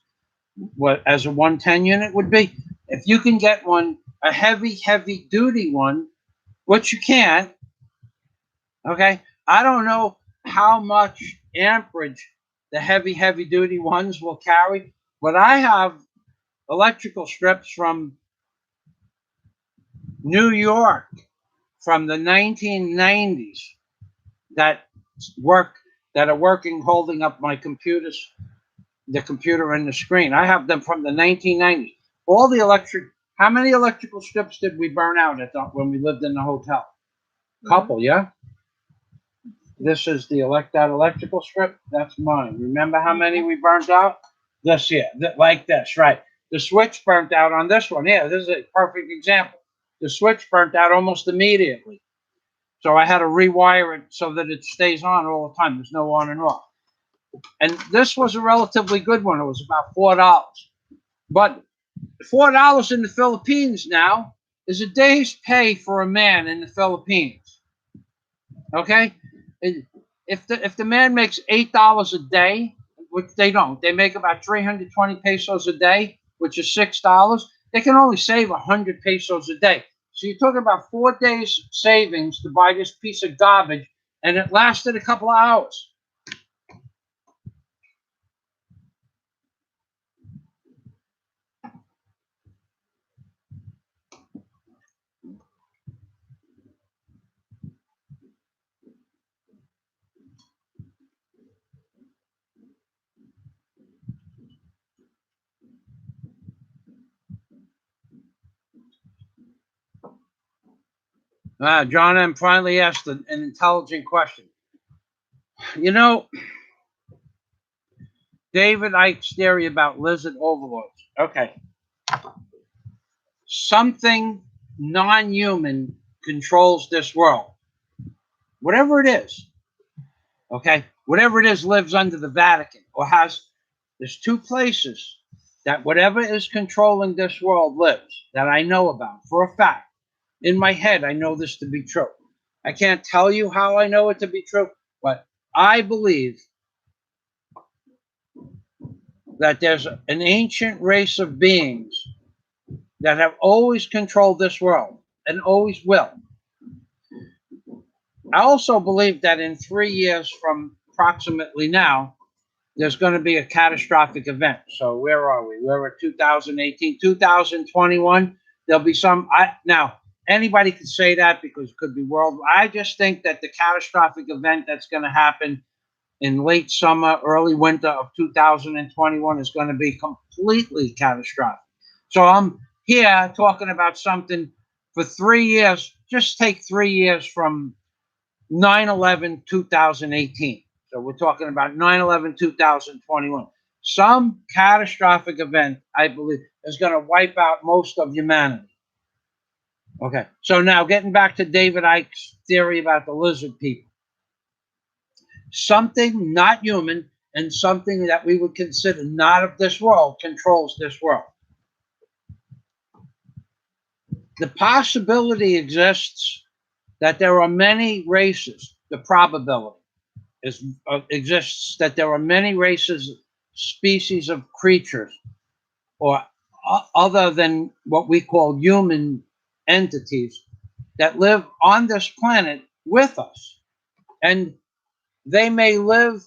S1: what as a 110 unit would be. If you can get one, a heavy duty one, which you can't, okay, I don't know how much amperage the heavy duty ones will carry, but I have electrical strips from New York from the 1990s that work that are working holding up my computers, the computer and the screen. I have them from the 1990s. All the electric. How many electrical strips did we burn out when we lived in the hotel? Couple, yeah. This is the that electrical strip. That's mine. Remember how many we burnt out? This here, like this, right? The switch burnt out on this one. Yeah, this is a perfect example. The switch burnt out almost immediately. So I had to rewire it so that it stays on all the time. There's no on and off. And this was a relatively good one. It was about $4. But $4 in the Philippines now is a day's pay for a man in the Philippines. Okay? If the man makes $8 a day, which they don't, they make about 320 pesos a day, which is $6. They can only save 100 pesos a day. So you're talking about 4 days savings to buy this piece of garbage, and it lasted a couple of hours. John M. finally asked an intelligent question. You know, David Icke's theory about lizard overlords. Okay. Something non-human controls this world. Whatever it is. Okay. Whatever it is lives under the Vatican or there's 2 places that whatever is controlling this world lives that I know about for a fact. In my head, I know this to be true. I can't tell you how I know it to be true, but I believe that there's an ancient race of beings that have always controlled this world and always will. I also believe that in 3 years from approximately now, there's going to be a catastrophic event. So where are we? We're at 2018, 2021. There'll be now anybody could say that because it could be world. I just think that the catastrophic event that's going to happen in late summer, early winter of 2021 is going to be completely catastrophic. So I'm here talking about something for 3 years. Just take 3 years from 9/11, 2018. So we're talking about 9/11, 2021. Some catastrophic event, I believe, is going to wipe out most of humanity. Okay. So now getting back to David Icke's theory about the lizard people. Something not human and something that we would consider not of this world controls this world. The possibility exists that there are many races. The probability exists that there are many races, species of creatures, or other than what we call human entities that live on this planet with us. And they may live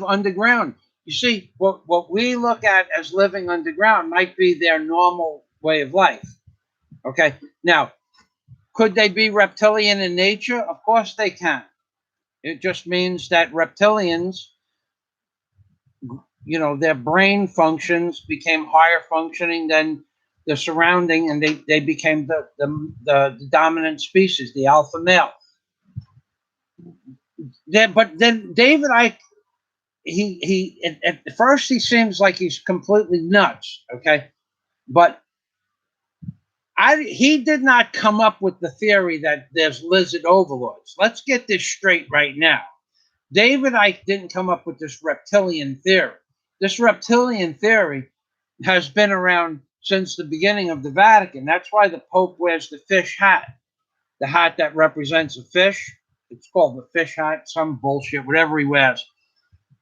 S1: underground. You see, what we look at as living underground might be their normal way of life. Okay. Now, could they be reptilian in nature? Of course they can. It just means that reptilians, their brain functions became higher functioning than the surrounding, and they became the dominant species, the alpha male. But then David Icke, at first he seems like he's completely nuts, okay? But he did not come up with the theory that there's lizard overlords. Let's get this straight right now. David Icke didn't come up with this reptilian theory. This reptilian theory has been around since the beginning of the Vatican. That's why the Pope wears the fish hat, the hat that represents a fish. It's called the fish hat, some bullshit, whatever he wears.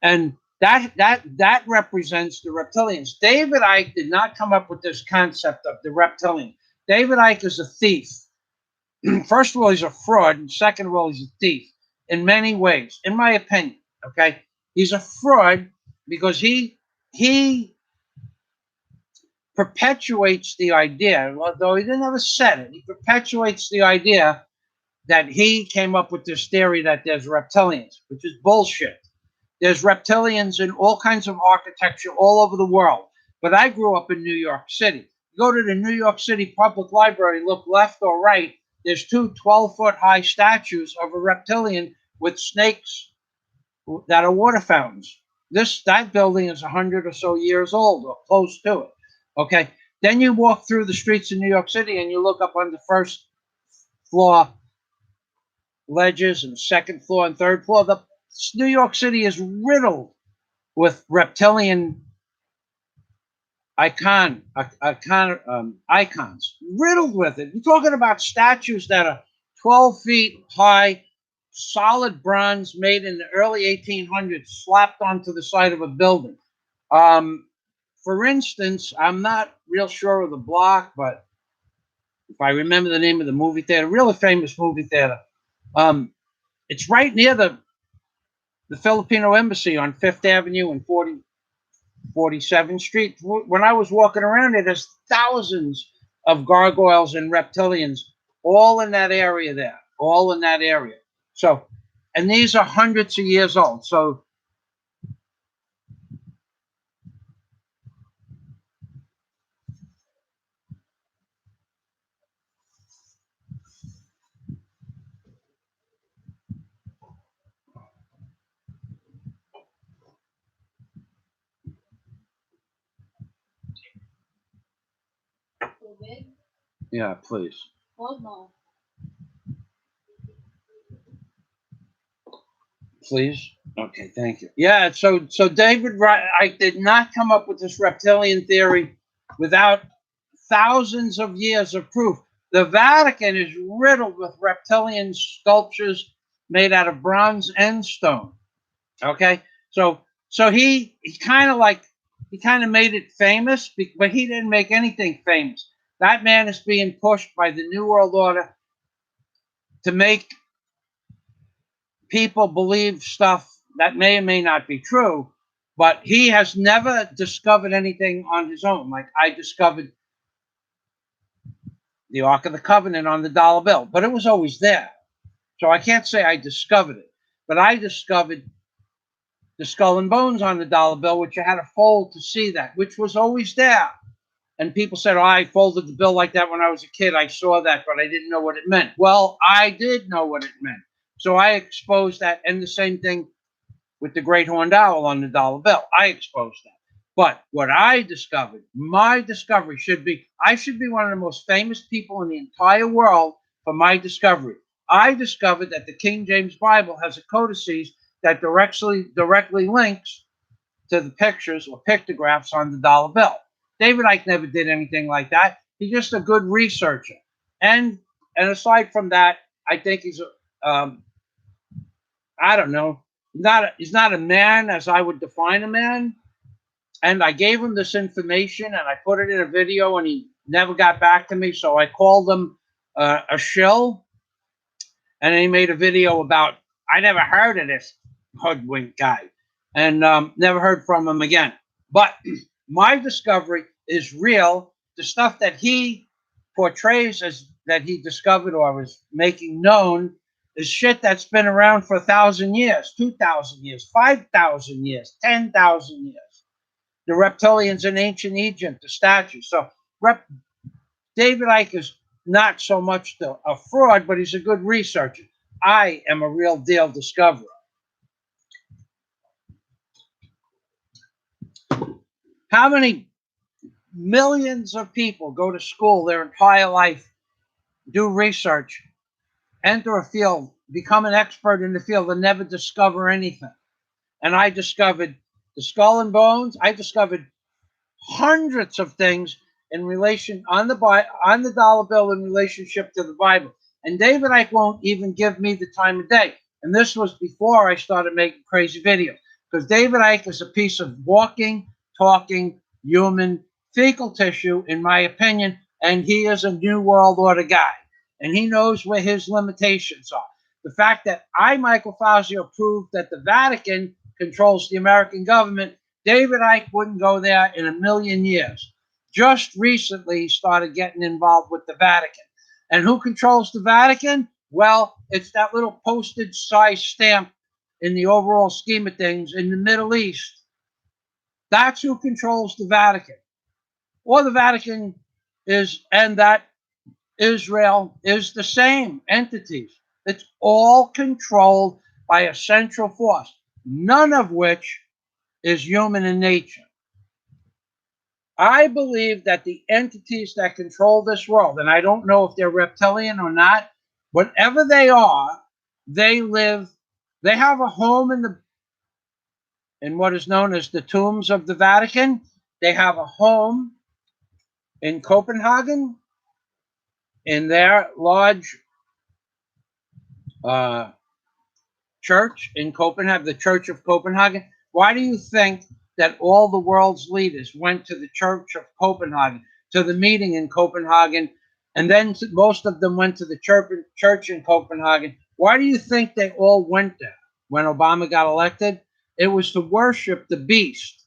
S1: And that represents the reptilians. David Icke did not come up with this concept of the reptilian. David Icke is a thief. First of all, he's a fraud, and second of all, he's a thief in many ways, in my opinion. Okay, he's a fraud because he perpetuates the idea, although he never said it. He perpetuates the idea that he came up with this theory that there's reptilians, which is bullshit. There's reptilians in all kinds of architecture all over the world. But I grew up in New York City. Go to the New York City Public Library, look left or right. There's two 12-foot high statues of a reptilian with snakes that are water fountains. That building is 100 or so years old, or close to it. Okay. Then you walk through the streets of New York City and you look up on the first floor ledges and second floor and third floor. New York City is riddled with reptilian icons, riddled with it. You're talking about statues that are 12 feet high, solid bronze made in the early 1800s, slapped onto the side of a building. For instance, I'm not real sure of the block, but if I remember the name of the movie theater, really famous movie theater, it's right near the Filipino Embassy on 5th Avenue and 47th Street. When I was walking around there, there's thousands of gargoyles and reptilians all in that area there, all in that area. So, and these are hundreds of years old. So, yeah, please.
S2: Hold no.
S1: Please. Okay, thank you. Yeah, so David Icke did not come up with this reptilian theory without thousands of years of proof. The Vatican is riddled with reptilian sculptures made out of bronze and stone. Okay, so he kind of made it famous, but he didn't make anything famous. That man is being pushed by the New World Order to make people believe stuff that may or may not be true, but he has never discovered anything on his own. Like I discovered the Ark of the Covenant on the dollar bill, but it was always there. So I can't say I discovered it, but I discovered the skull and bones on the dollar bill, which you had to fold to see that, which was always there. And people said, oh, I folded the bill like that when I was a kid. I saw that, but I didn't know what it meant. Well, I did know what it meant. So I exposed that. And the same thing with the great horned owl on the dollar bill. I exposed that. But what I discovered, my discovery I should be one of the most famous people in the entire world for my discovery. I discovered that the King James Bible has a codices that directly links to the pictures or pictographs on the dollar bill. David Icke never did anything like that. He's just a good researcher. And aside from that, I think he's I don't know, he's not a man as I would define a man. And I gave him this information and I put it in a video and he never got back to me. So I called him a shill, and he made a video about, I never heard of this hoodwink guy, and never heard from him again. But my discovery is real. The stuff that he portrays as that he discovered or is making known is shit that's been around for 1,000 years, 2,000 years, 5,000 years, 10,000 years. The reptilians in ancient Egypt, the statues. So David Icke is not so much a fraud, but he's a good researcher. I am a real deal discoverer. How many Millions of people go to school their entire life, do research, enter a field, become an expert in the field, and never discover anything. And I discovered the skull and bones. I discovered hundreds of things in relation on the dollar bill in relationship to the Bible. And David Icke won't even give me the time of day. And this was before I started making crazy videos. Because David Icke is a piece of walking, talking, human fecal tissue, in my opinion, and he is a New World Order guy. And he knows where his limitations are. The fact that I, Michael Fazio, proved that the Vatican controls the American government, David Icke wouldn't go there in a million years. Just recently, he started getting involved with the Vatican. And who controls the Vatican? Well, it's that little postage size stamp in the overall scheme of things in the Middle East. That's who controls the Vatican. Or the Vatican is, and that Israel is the same entities. It's all controlled by a central force, none of which is human in nature. I believe that the entities that control this world, and I don't know if they're reptilian or not, whatever they are, they live, they have a home in what is known as the tombs of the Vatican. They have a home in Copenhagen, in their large uh, church in Copenhagen, the Church of Copenhagen. Why do you think that all the world's leaders went to the Church of Copenhagen, to the meeting in Copenhagen, and then most of them went to the church in Copenhagen? Why do you think they all went there when Obama got elected? It was to worship the beast.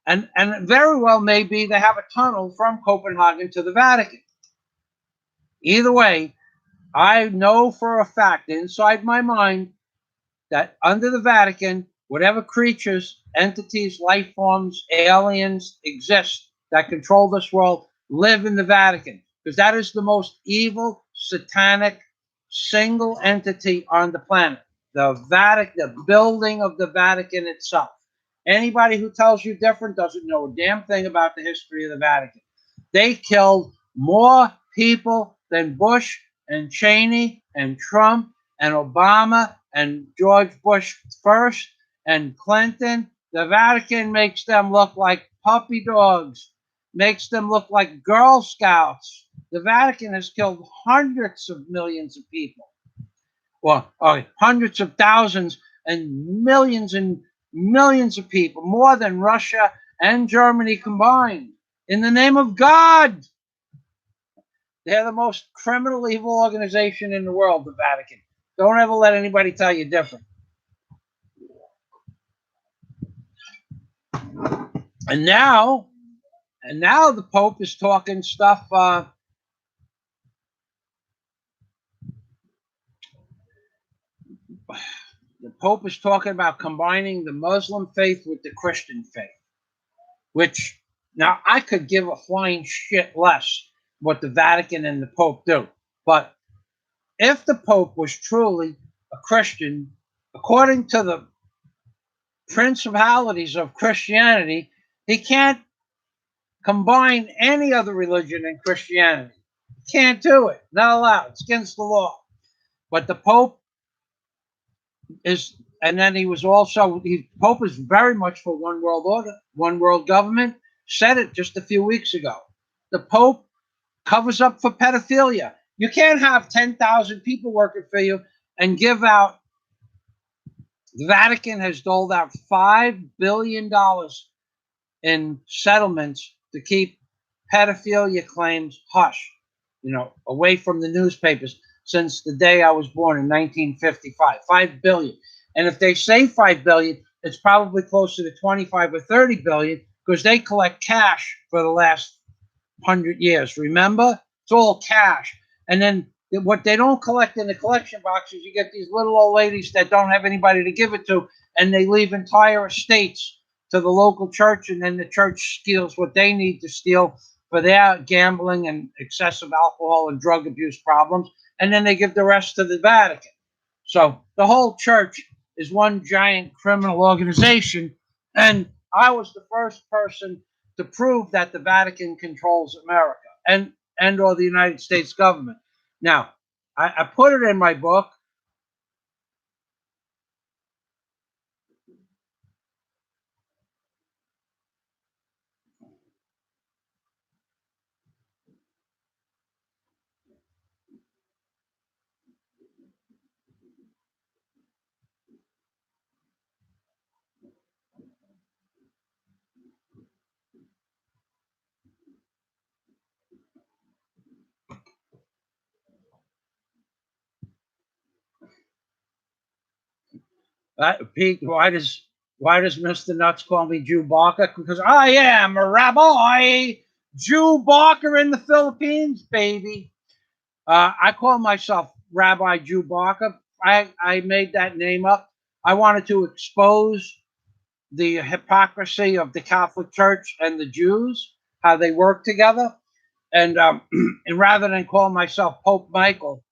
S1: And very well maybe they have a tunnel from Copenhagen to the Vatican. Either way, I know for a fact inside my mind that under the Vatican, whatever creatures, entities, life forms, aliens exist that control this world live in the Vatican, because that is the most evil, satanic, single entity on the planet. The Vatican, the building of the Vatican itself. Anybody who tells you different doesn't know a damn thing about the history of the Vatican. They killed more people than Bush and Cheney and Trump and Obama and George Bush first and Clinton. The Vatican makes them look like puppy dogs, makes them look like Girl Scouts. The Vatican has killed hundreds of millions of people. Well, hundreds of thousands and millions of people, more than Russia and Germany combined. In the name of God, they're the most criminal, evil organization in the world, the Vatican. Don't ever let anybody tell you different. And now the Pope is talking stuff. The Pope is talking about combining the Muslim faith with the Christian faith, which now I could give a flying shit less what the Vatican and the Pope do. But if the Pope was truly a Christian, according to the principalities of Christianity, he can't combine any other religion and Christianity. He can't do it. Not allowed. It's against the law. But the Pope is, and then he was also, Pope is very much for one world order, one world government. Said it just a few weeks ago. The Pope covers up for pedophilia. You can't have 10,000 people working for you and give out. The Vatican has doled out $5 billion in settlements to keep pedophilia claims hush, away from the newspapers since the day I was born in 1955. 5 billion. And if they say 5 billion, it's probably closer to 25 or 30 billion because they collect cash for the last 100 years. Remember? It's all cash. And then what they don't collect in the collection boxes, you get these little old ladies that don't have anybody to give it to, and they leave entire estates to the local church, and then the church steals what they need to steal for their gambling and excessive alcohol and drug abuse problems, and then they give the rest to the Vatican. So the whole church is one giant criminal organization, and I was the first person to prove that the Vatican controls America and or the United States government. Now, I put it in my book. Pete, why does Mr. Nuts call me Jew Barker? Because I am a rabbi, Jew Barker in the Philippines, baby. I call myself Rabbi Jew Barker. I made that name up. I wanted to expose the hypocrisy of the Catholic Church and the Jews, how they work together. And and rather than call myself Pope Michael,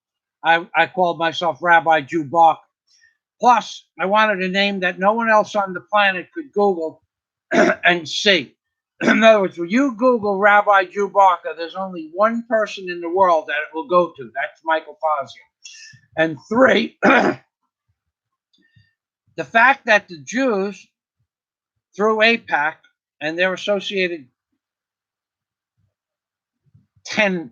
S1: I called myself Rabbi Jew Barker. Plus, I wanted a name that no one else on the planet could Google and see. In other words, when you Google Rabbi Jew Barker, there's only one person in the world that it will go to. That's Michael Fazio. And three, the fact that the Jews, through AIPAC and their associated trendles,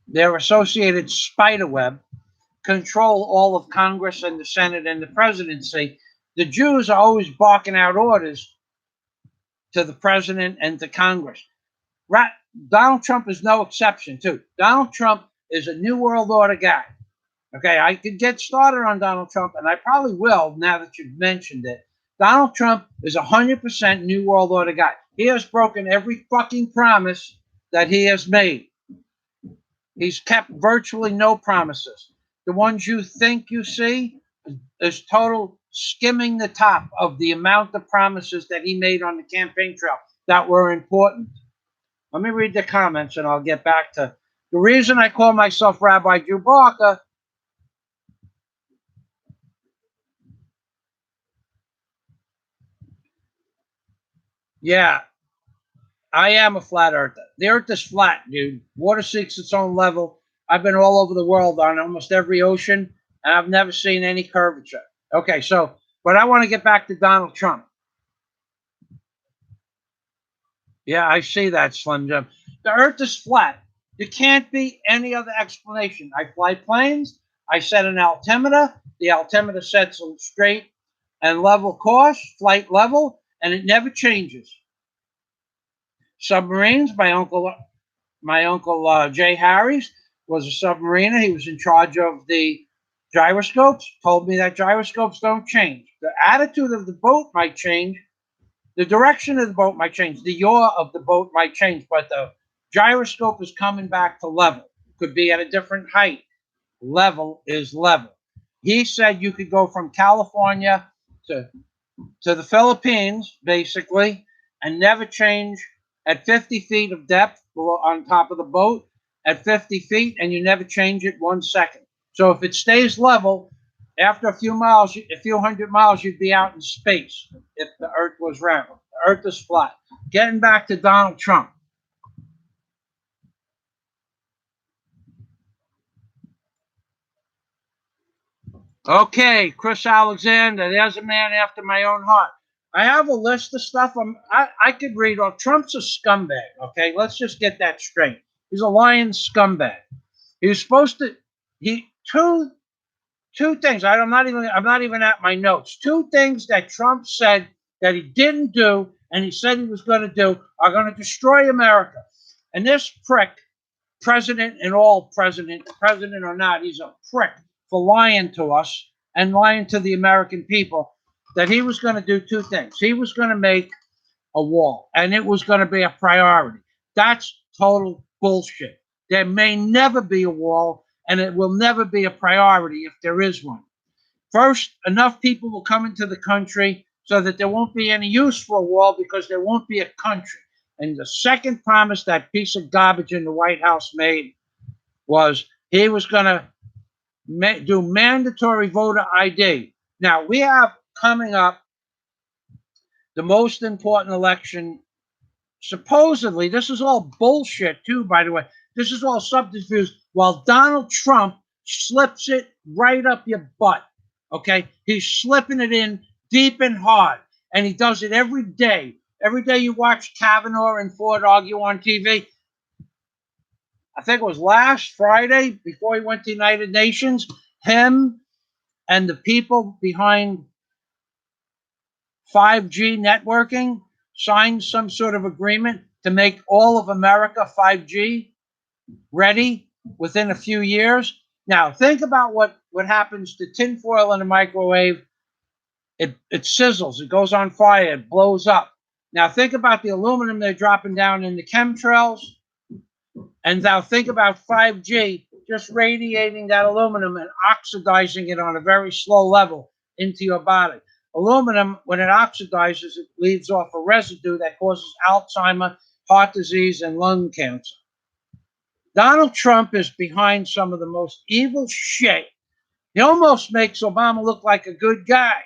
S1: their associated spiderweb, control all of Congress and the Senate and the presidency, the Jews are always barking out orders to the president and to Congress. Donald Trump is no exception, too. Donald Trump is a New World Order guy. Okay, I could get started on Donald Trump, and I probably will now that you've mentioned it. Donald Trump is 100% New World Order guy. He has broken every fucking promise that he has made. He's kept virtually no promises. The ones you think you see is total skimming the top of the amount of promises that he made on the campaign trail that were important. Let me read the comments and I'll get back to the reason I call myself Rabbi Jew Barker. Yeah, I am a flat earther. The earth is flat, dude. Water seeks its own level. I've been all over the world on almost every ocean, and I've never seen any curvature. Okay, so, but I want to get back to Donald Trump. Yeah, I see that, Slim Jim. The earth is flat. There can't be any other explanation. I fly planes. I set an altimeter. The altimeter sets a straight and level course, flight level, and it never changes. Submarines, my uncle Jay Harris was a submariner. He was in charge of the gyroscopes. Told me that gyroscopes don't change. The attitude of the boat might change. The direction of the boat might change. The yaw of the boat might change, but the gyroscope is coming back to level. Could be at a different height. Level is level. He said you could go from California to the Philippines, basically, and never change at 50 feet of depth on top of the boat, at 50 feet, and you never change it 1 second. So if it stays level, after a few miles, a few hundred miles, you'd be out in space if the earth was round. The earth is flat. Getting back to Donald Trump. Okay, Chris Alexander, there's a man after my own heart. I have a list of stuff I could read. Oh, Trump's a scumbag. Okay, let's just get that straight. He's a lying scumbag. He was supposed to. He two things. I'm not even at my notes. Two things that Trump said that he didn't do, and he said he was going to do, are going to destroy America. And this prick, president and all president or not, he's a prick for lying to us and lying to the American people that he was going to do two things. He was going to make a wall, and it was going to be a priority. That's total bullshit. There may never be a wall, and it will never be a priority if there is one. First, enough people will come into the country so that there won't be any use for a wall because there won't be a country. And the second promise that piece of garbage in the White House made was he was going to do mandatory voter ID. Now, we have coming up the most important election. Supposedly, this is all bullshit too, by the way. This is all subterfuge. While Donald Trump slips it right up your butt. Okay? He's slipping it in deep and hard. And he does it every day. Every day you watch Kavanaugh and Ford argue on TV. I think it was last Friday before he went to the United Nations. Him and the people behind 5G networking signed some sort of agreement to make all of America 5G ready within a few years. Now, think about what happens to tinfoil in a microwave. It sizzles, it goes on fire, it blows up. Now, think about the aluminum they're dropping down in the chemtrails. And now think about 5G just radiating that aluminum and oxidizing it on a very slow level into your body. Aluminum, when it oxidizes, it leaves off a residue that causes Alzheimer, heart disease, and lung cancer. Donald Trump is behind some of the most evil shit. He almost makes Obama look like a good guy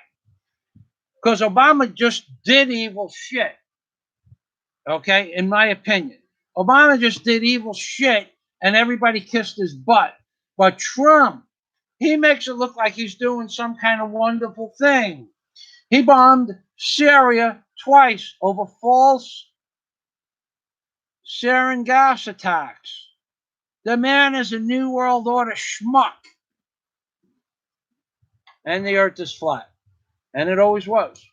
S1: because Obama just did evil shit. Okay, in my opinion. Obama just did evil shit and everybody kissed his butt. But Trump, he makes it look like he's doing some kind of wonderful thing. He bombed Syria twice over false sarin gas attacks. The man is a New World Order schmuck. And the earth is flat. And it always was.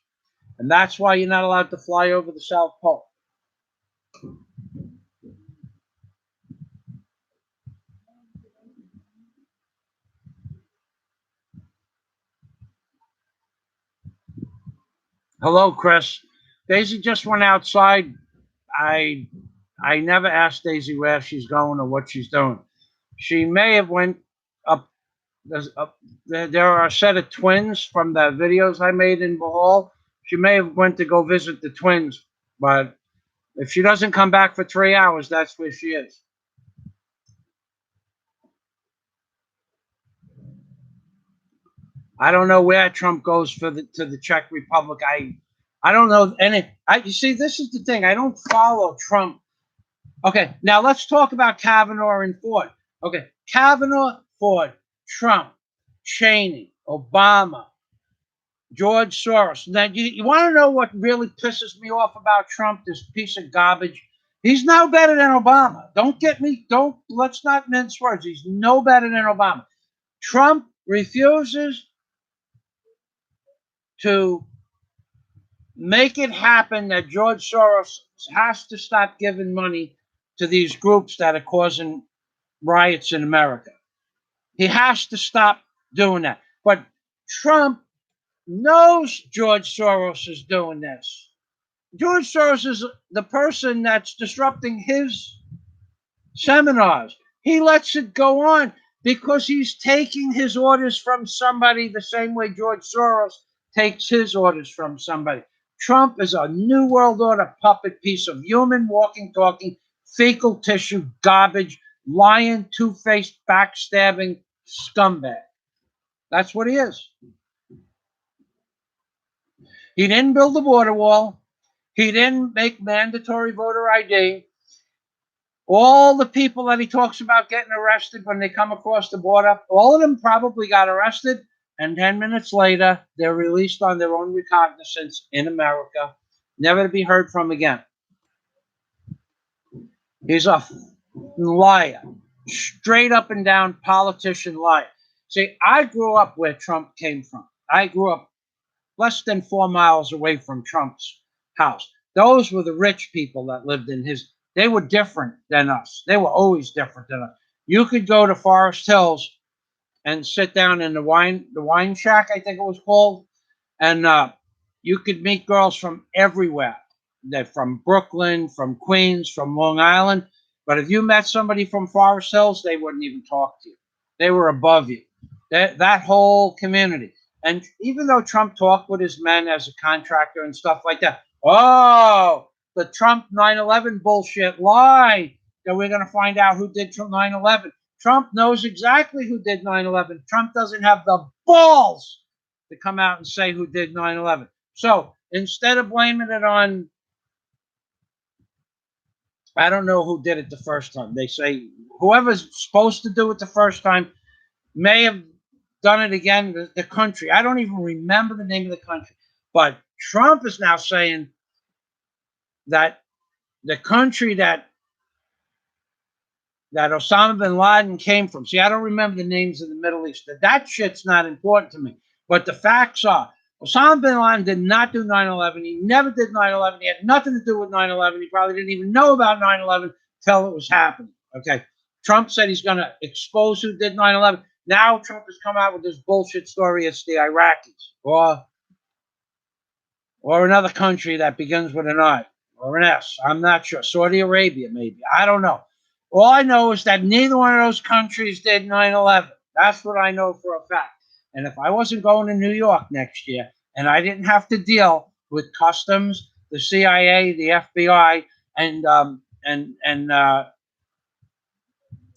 S1: And that's why you're not allowed to fly over the South Pole. Hello, Chris. Daisy just went outside. I I never asked Daisy where she's going or what she's doing. She may have went up. There are a set of twins from the videos I made in Bohol. She may have went to go visit the twins, but if she doesn't come back for 3 hours, that's where she is. I don't know where Trump goes for to the Czech Republic. I don't know any. You see, this is the thing. I don't follow Trump. Okay, now let's talk about Kavanaugh and Ford. Okay, Kavanaugh, Ford, Trump, Cheney, Obama, George Soros. Now, you want to know what really pisses me off about Trump? This piece of garbage. He's no better than Obama. Let's not mince words. He's no better than Obama. Trump refuses to make it happen that George Soros has to stop giving money to these groups that are causing riots in America. He has to stop doing that. But Trump knows George Soros is doing this. George Soros is the person that's disrupting his seminars. He lets it go on because he's taking his orders from somebody the same way George Soros takes his orders from somebody. Trump is a New World Order puppet piece of human walking, talking, fecal tissue, garbage, lying, two-faced, backstabbing scumbag. That's what he is. He didn't build the border wall. He didn't make mandatory voter ID. All the people that he talks about getting arrested when they come across the border, all of them probably got arrested, and 10 minutes later, they're released on their own recognizance in America, never to be heard from again. He's a liar, straight up and down politician liar. See, I grew up where Trump came from. I grew up less than 4 miles away from Trump's house. Those were the rich people that lived in his. They were different than us. They were always different than us. You could go to Forest Hills and sit down in the wine shack, I think it was called, and you could meet girls from everywhere. They're from Brooklyn, from Queens, from Long Island. But if you met somebody from Forest Hills, they wouldn't even talk to you. They were above you. That whole community. And even though Trump talked with his men as a contractor and stuff like that, the Trump 9/11 bullshit lie that we're going to find out who did 9/11. Trump knows exactly who did 9/11. Trump doesn't have the balls to come out and say who did 9/11. So instead of blaming it on, I don't know who did it the first time. They say whoever's supposed to do it the first time may have done it again. The country, I don't even remember the name of the country, but Trump is now saying that the country that Osama bin Laden came from. See, I don't remember the names of the Middle East. That shit's not important to me. But the facts are Osama bin Laden did not do 9/11. He never did 9/11. He had nothing to do with 9/11. He probably didn't even know about 9/11 till it was happening. Okay. Trump said he's going to expose who did 9/11. Now Trump has come out with this bullshit story. It's the Iraqis or another country that begins with an I or an S. I'm not sure. Saudi Arabia, maybe. I don't know. All I know is that neither one of those countries did 9/11. That's what I know for a fact. And if I wasn't going to New York next year and I didn't have to deal with customs, the CIA, the FBI, and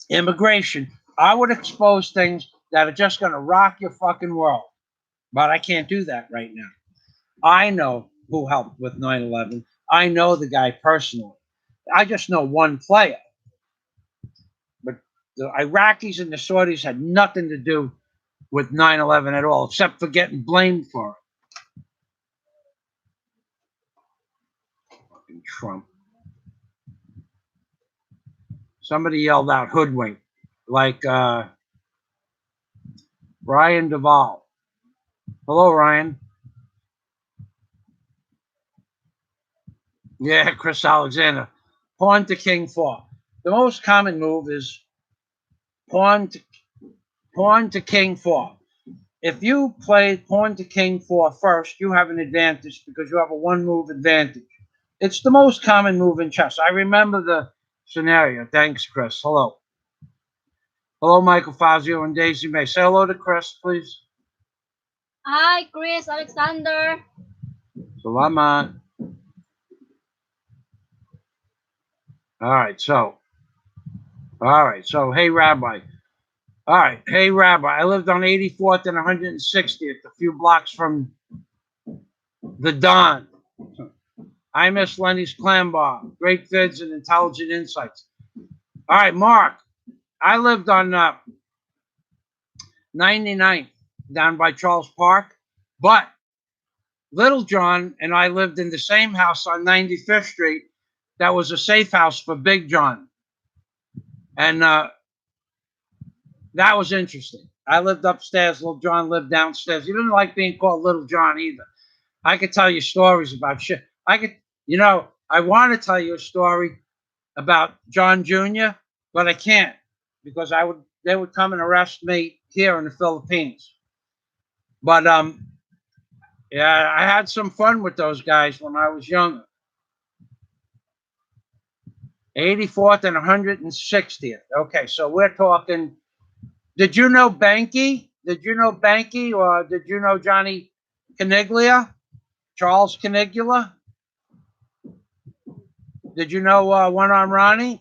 S1: immigration, I would expose things that are just going to rock your fucking world. But I can't do that right now. I know who helped with 9/11. I know the guy personally. I just know one player. But the Iraqis and the Saudis had nothing to do with 9/11 at all, except for getting blamed for it. Fucking Trump. Somebody yelled out hoodwink, like Ryan Duvall. Hello, Ryan. Yeah, Chris Alexander. Pawn to King 4. The most common move is pawn to King 4. If you play pawn to King 4 first, you have an advantage because you have a one move advantage. It's the most common move in chess. I remember the scenario. Thanks, Chris. Hello. Hello, Michael Fazio and Daisy May. Say hello to Chris, please.
S2: Hi, Chris, Alexander.
S1: Salamat. All right, so, hey, Rabbi. All right, hey, Rabbi. I lived on 84th and 160th, a few blocks from the Don. I miss Lenny's clam bar. Great vids and intelligent insights. All right, Mark. I lived on 99th down by Charles Park, but Little John and I lived in the same house on 95th Street. That was a safe house for Big John. And that was interesting. I lived upstairs. Little John lived downstairs. He didn't like being called Little John either. I could tell you stories about shit. I want to tell you a story about John Jr., but I can't because they would come and arrest me here in the Philippines. But yeah, I had some fun with those guys when I was younger. 84th and 160th. Okay, so we're talking. Did you know Banky? Did you know Banky, or did you know Johnny Caniglia? Charles Canigula? Did you know One Arm Ronnie?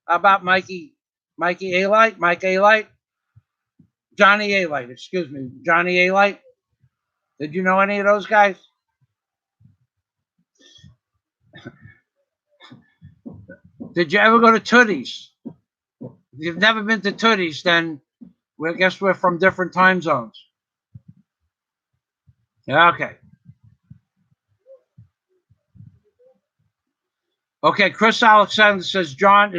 S1: How about Mikey Alight? Mike Alight? Johnny Alight, excuse me. Johnny Alight? Did you know any of those guys? Did you ever go to Tootie's? If you've never been to Tootie's, then I guess we're from different time zones. Yeah, okay. Okay, Chris Alexander says, is John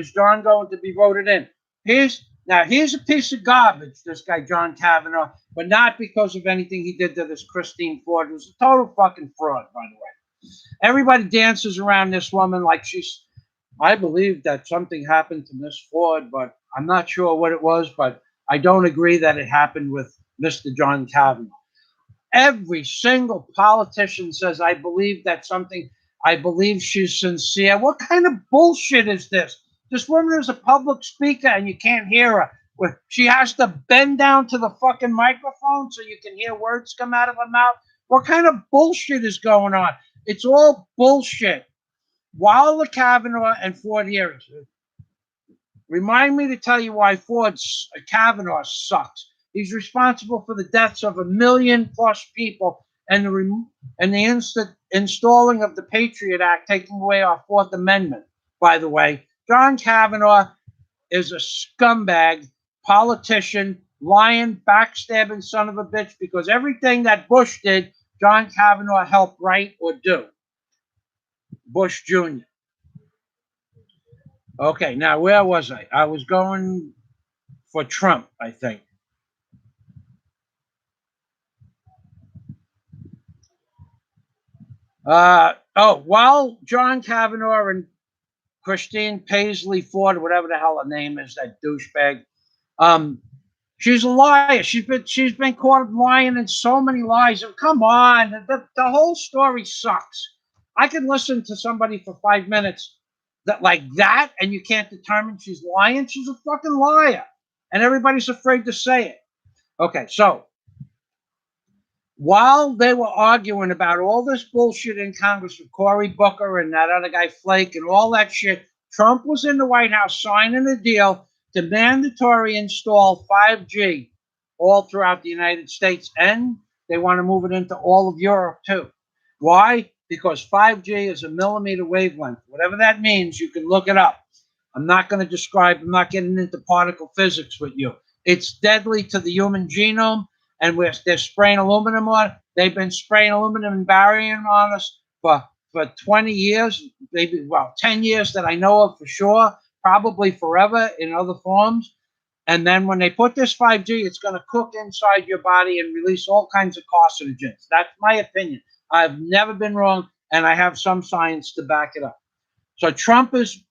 S1: going to be voted in? Here's a piece of garbage, this guy John Kavanaugh, but not because of anything he did to this Christine Ford. It was a total fucking fraud, by the way. Everybody dances around this woman like I believe that something happened to Miss Ford, but I'm not sure what it was, but I don't agree that it happened with Mr. John Kavanaugh. Every single politician says, I believe she's sincere. What kind of bullshit is this? This woman is a public speaker and you can't hear her. She has to bend down to the fucking microphone so you can hear words come out of her mouth. What kind of bullshit is going on? It's all bullshit. While the Kavanaugh and Ford hearings, remind me to tell you why Kavanaugh sucks. He's responsible for the deaths of 1 million+ people and and the installing of the Patriot Act, taking away our Fourth Amendment. By the way, John Kavanaugh is a scumbag, politician, lying, backstabbing son of a bitch, because everything that Bush did, John Kavanaugh helped write or do. Bush Jr. Okay, now where was I? I was going for Trump, I think. While John Kavanaugh and Christine Paisley Ford, whatever the hell her name is, that douchebag, she's a liar. She's been caught lying in so many lies. Come on, the whole story sucks. I can listen to somebody for 5 minutes like that, and you can't determine she's lying. She's a fucking liar, and everybody's afraid to say it. Okay, so while they were arguing about all this bullshit in Congress with Cory Booker and that other guy Flake and all that shit, Trump was in the White House signing a deal to mandatory install 5G all throughout the United States, and they want to move it into all of Europe too. Why? Because 5G is a millimeter wavelength. Whatever that means, you can look it up. I'm not not getting into particle physics with you. It's deadly to the human genome, and they're spraying aluminum on it. They've been spraying aluminum and barium on us for 20 years, maybe, 10 years that I know of for sure, probably forever in other forms. And then when they put this 5G, it's going to cook inside your body and release all kinds of carcinogens. That's my opinion. I've never been wrong, and I have some science to back it up. So Trump is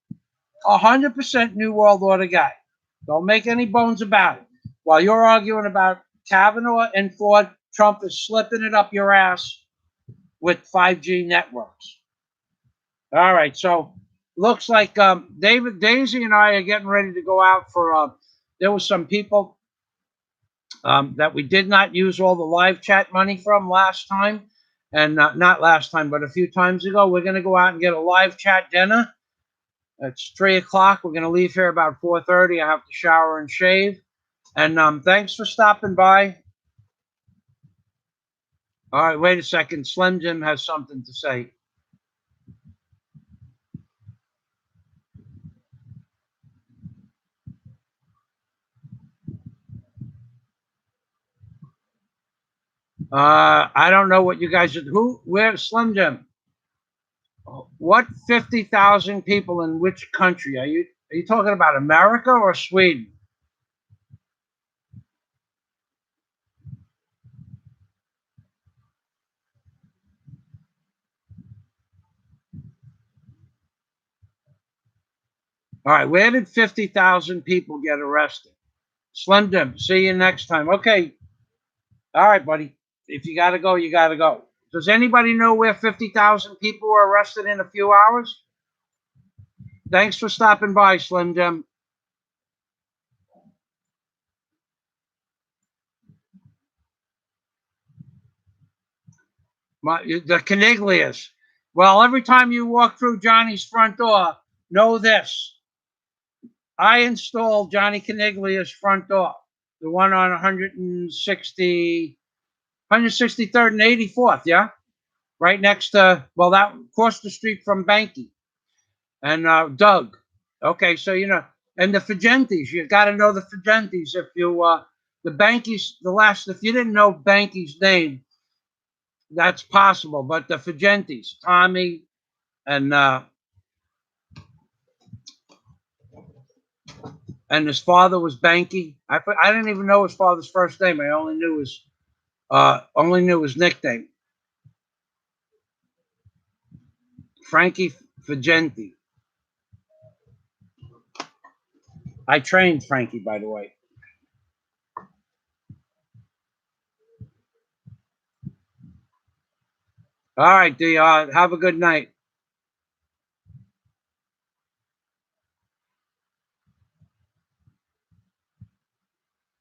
S1: 100% New World Order guy. Don't make any bones about it. While you're arguing about Kavanaugh and Ford, Trump is slipping it up your ass with 5G networks. All right, so looks like Daisy and I are getting ready to go out for. There was some people that we did not use all the live chat money from last time, and not last time, but a few times ago. We're going to go out and get a live chat dinner. It's 3:00. We're going to leave here about 4:30. I have to shower and shave. And thanks for stopping by. All right, wait a second. Slim Jim has something to say. I don't know what you guys are. Where's Slim Jim? What 50,000 people in which country? Are you talking about America or Sweden? All right, where did 50,000 people get arrested? Slim Jim, see you next time. Okay. All right, buddy. If you got to go, you got to go. Does anybody know where 50,000 people were arrested in a few hours? Thanks for stopping by, Slim Jim. The Caniglias. Well, every time you walk through Johnny's front door, know this. I installed Johnny Caniglia's front door, the one on 163rd and 84th, yeah? Right next to, that across the street from Banky and Doug. Okay, so, and the Fagentes, you got to know the Fagentes. If you, the Bankies, if you didn't know Banky's name, that's possible. But the Fagentes, Tommy and his father was Banky. I didn't even know his father's first name. I only knew his nickname, Frankie Fagenti. I trained Frankie, by the way. All right, D. Have a good night.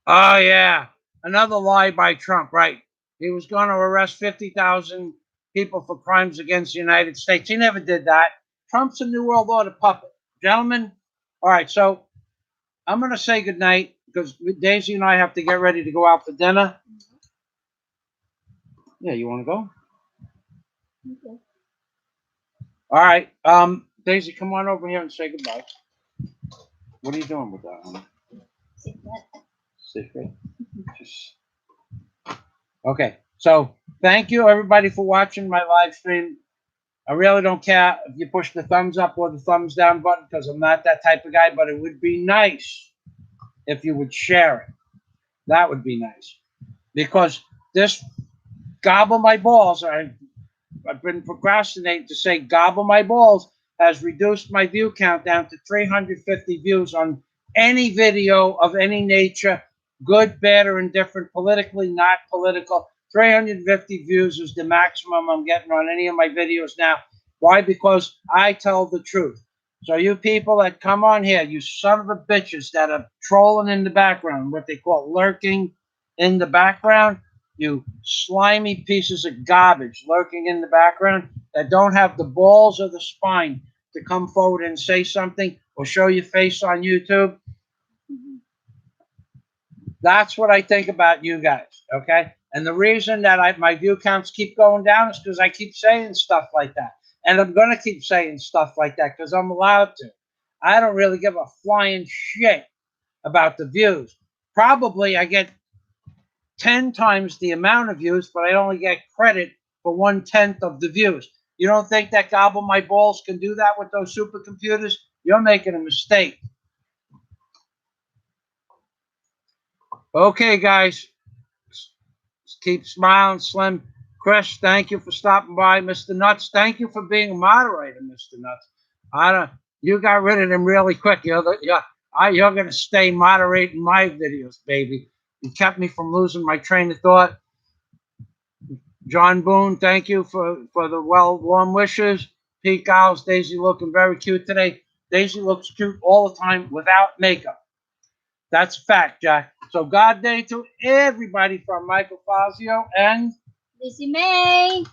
S1: Oh yeah, another lie by Trump. Right, he was going to arrest 50,000 people for crimes against the United States. He never did that. Trump's a New World Order puppet, gentlemen. All right, so I'm going to say good night because Daisy and I have to get ready to go out for dinner. Yeah, you want to go?
S2: Okay.
S1: All right. Daisy, come on over here and say goodbye. What are you doing with that one? Secret. Just... Okay. So thank you everybody for watching my live stream. I really don't care if you push the thumbs up or the thumbs down button because I'm not that type of guy, but it would be nice if you would share it. That would be nice. Because this gobble my balls, I've been procrastinating to say gobble my balls, has reduced my view count down to 350 views on any video of any nature, good, bad, or indifferent, politically, not political. 350 views is the maximum I'm getting on any of my videos now. Why? Because I tell the truth. So you people that come on here, you son of a bitches that are trolling in the background, what they call lurking in the background, you slimy pieces of garbage lurking in the background that don't have the balls or the spine to come forward and say something or show your face on YouTube. That's what I think about you guys, okay? And the reason that my view counts keep going down is because I keep saying stuff like that. And I'm going to keep saying stuff like that because I'm allowed to. I don't really give a flying shit about the views. Probably I get 10 times the amount of views, but I only get credit for 1/10 of the views. You don't think that Gobble My Balls can do that with those supercomputers? You're making a mistake. Okay, guys. Keep smiling, Slim. Chris, thank you for stopping by. Mr. Nuts, thank you for being a moderator, Mr. Nuts. You got rid of them really quick. You're going to stay moderating my videos, baby. You kept me from losing my train of thought. John Boone, thank you for the warm wishes. Pete Giles, Daisy looking very cute today. Daisy looks cute all the time without makeup. That's a fact, Jack. So God day to everybody from Michael Fazio and
S2: Lizzie May.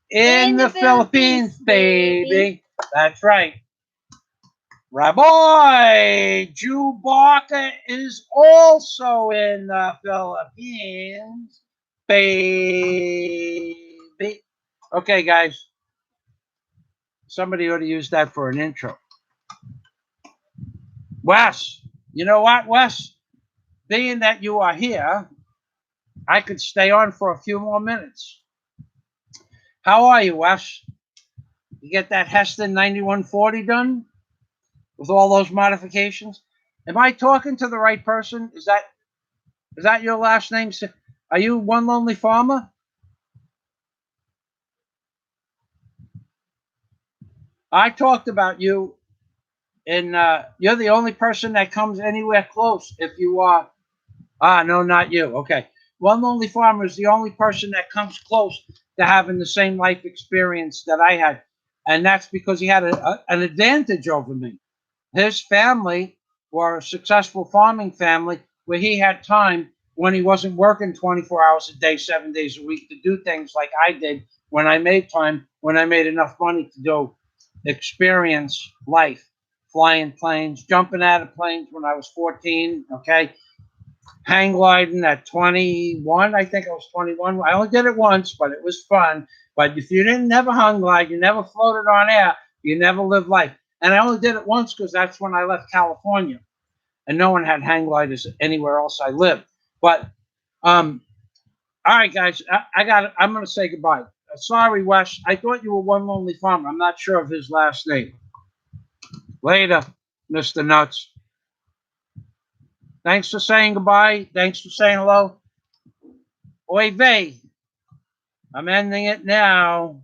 S1: in the Philippines, baby. That's right. Rabbi Chewbacca is also in the Philippines, baby. Okay, guys. Somebody ought to use that for an intro. Wes, you know what, Wes? Being that you are here, I could stay on for a few more minutes. How are you, Wes? You get that Heston 9140 done with all those modifications? Am I talking to the right person? Is that your last name? Are you One Lonely Farmer? I talked about you, and you're the only person that comes anywhere close. If you are, no, not you. Okay, One Lonely Farmer is the only person that comes close to having the same life experience that I had, and that's because he had an advantage over me. His family were a successful farming family where he had time when he wasn't working 24 hours a day, 7 days a week to do things like I did when I made time, when I made enough money to go experience life, flying planes, jumping out of planes when I was 14, okay? Hang gliding at 21. I think I was 21. I only did it once, but it was fun. But if you didn't never hung glide, you never floated on air, you never lived life. And I only did it once because that's when I left California, and no one had hang gliders anywhere else I lived. But all right, guys, I got it. I'm going to say goodbye. Sorry, Wes. I thought you were One Lonely Farmer. I'm not sure of his last name. Later, Mr. Nuts. Thanks for saying goodbye. Thanks for saying hello. Oy vey. I'm ending it now.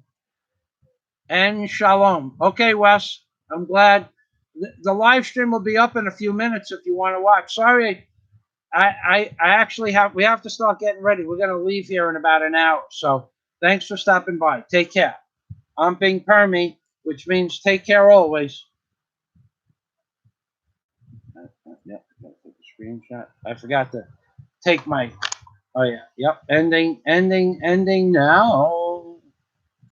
S1: And shalom. Okay, Wes. I'm glad. The live stream will be up in a few minutes if you want to watch. Sorry, I actually we have to start getting ready. We're going to leave here in about an hour. So thanks for stopping by. Take care. I'm being permy, which means take care always. Yep, take a screenshot. I forgot to take my. Oh yeah, yep. Ending now.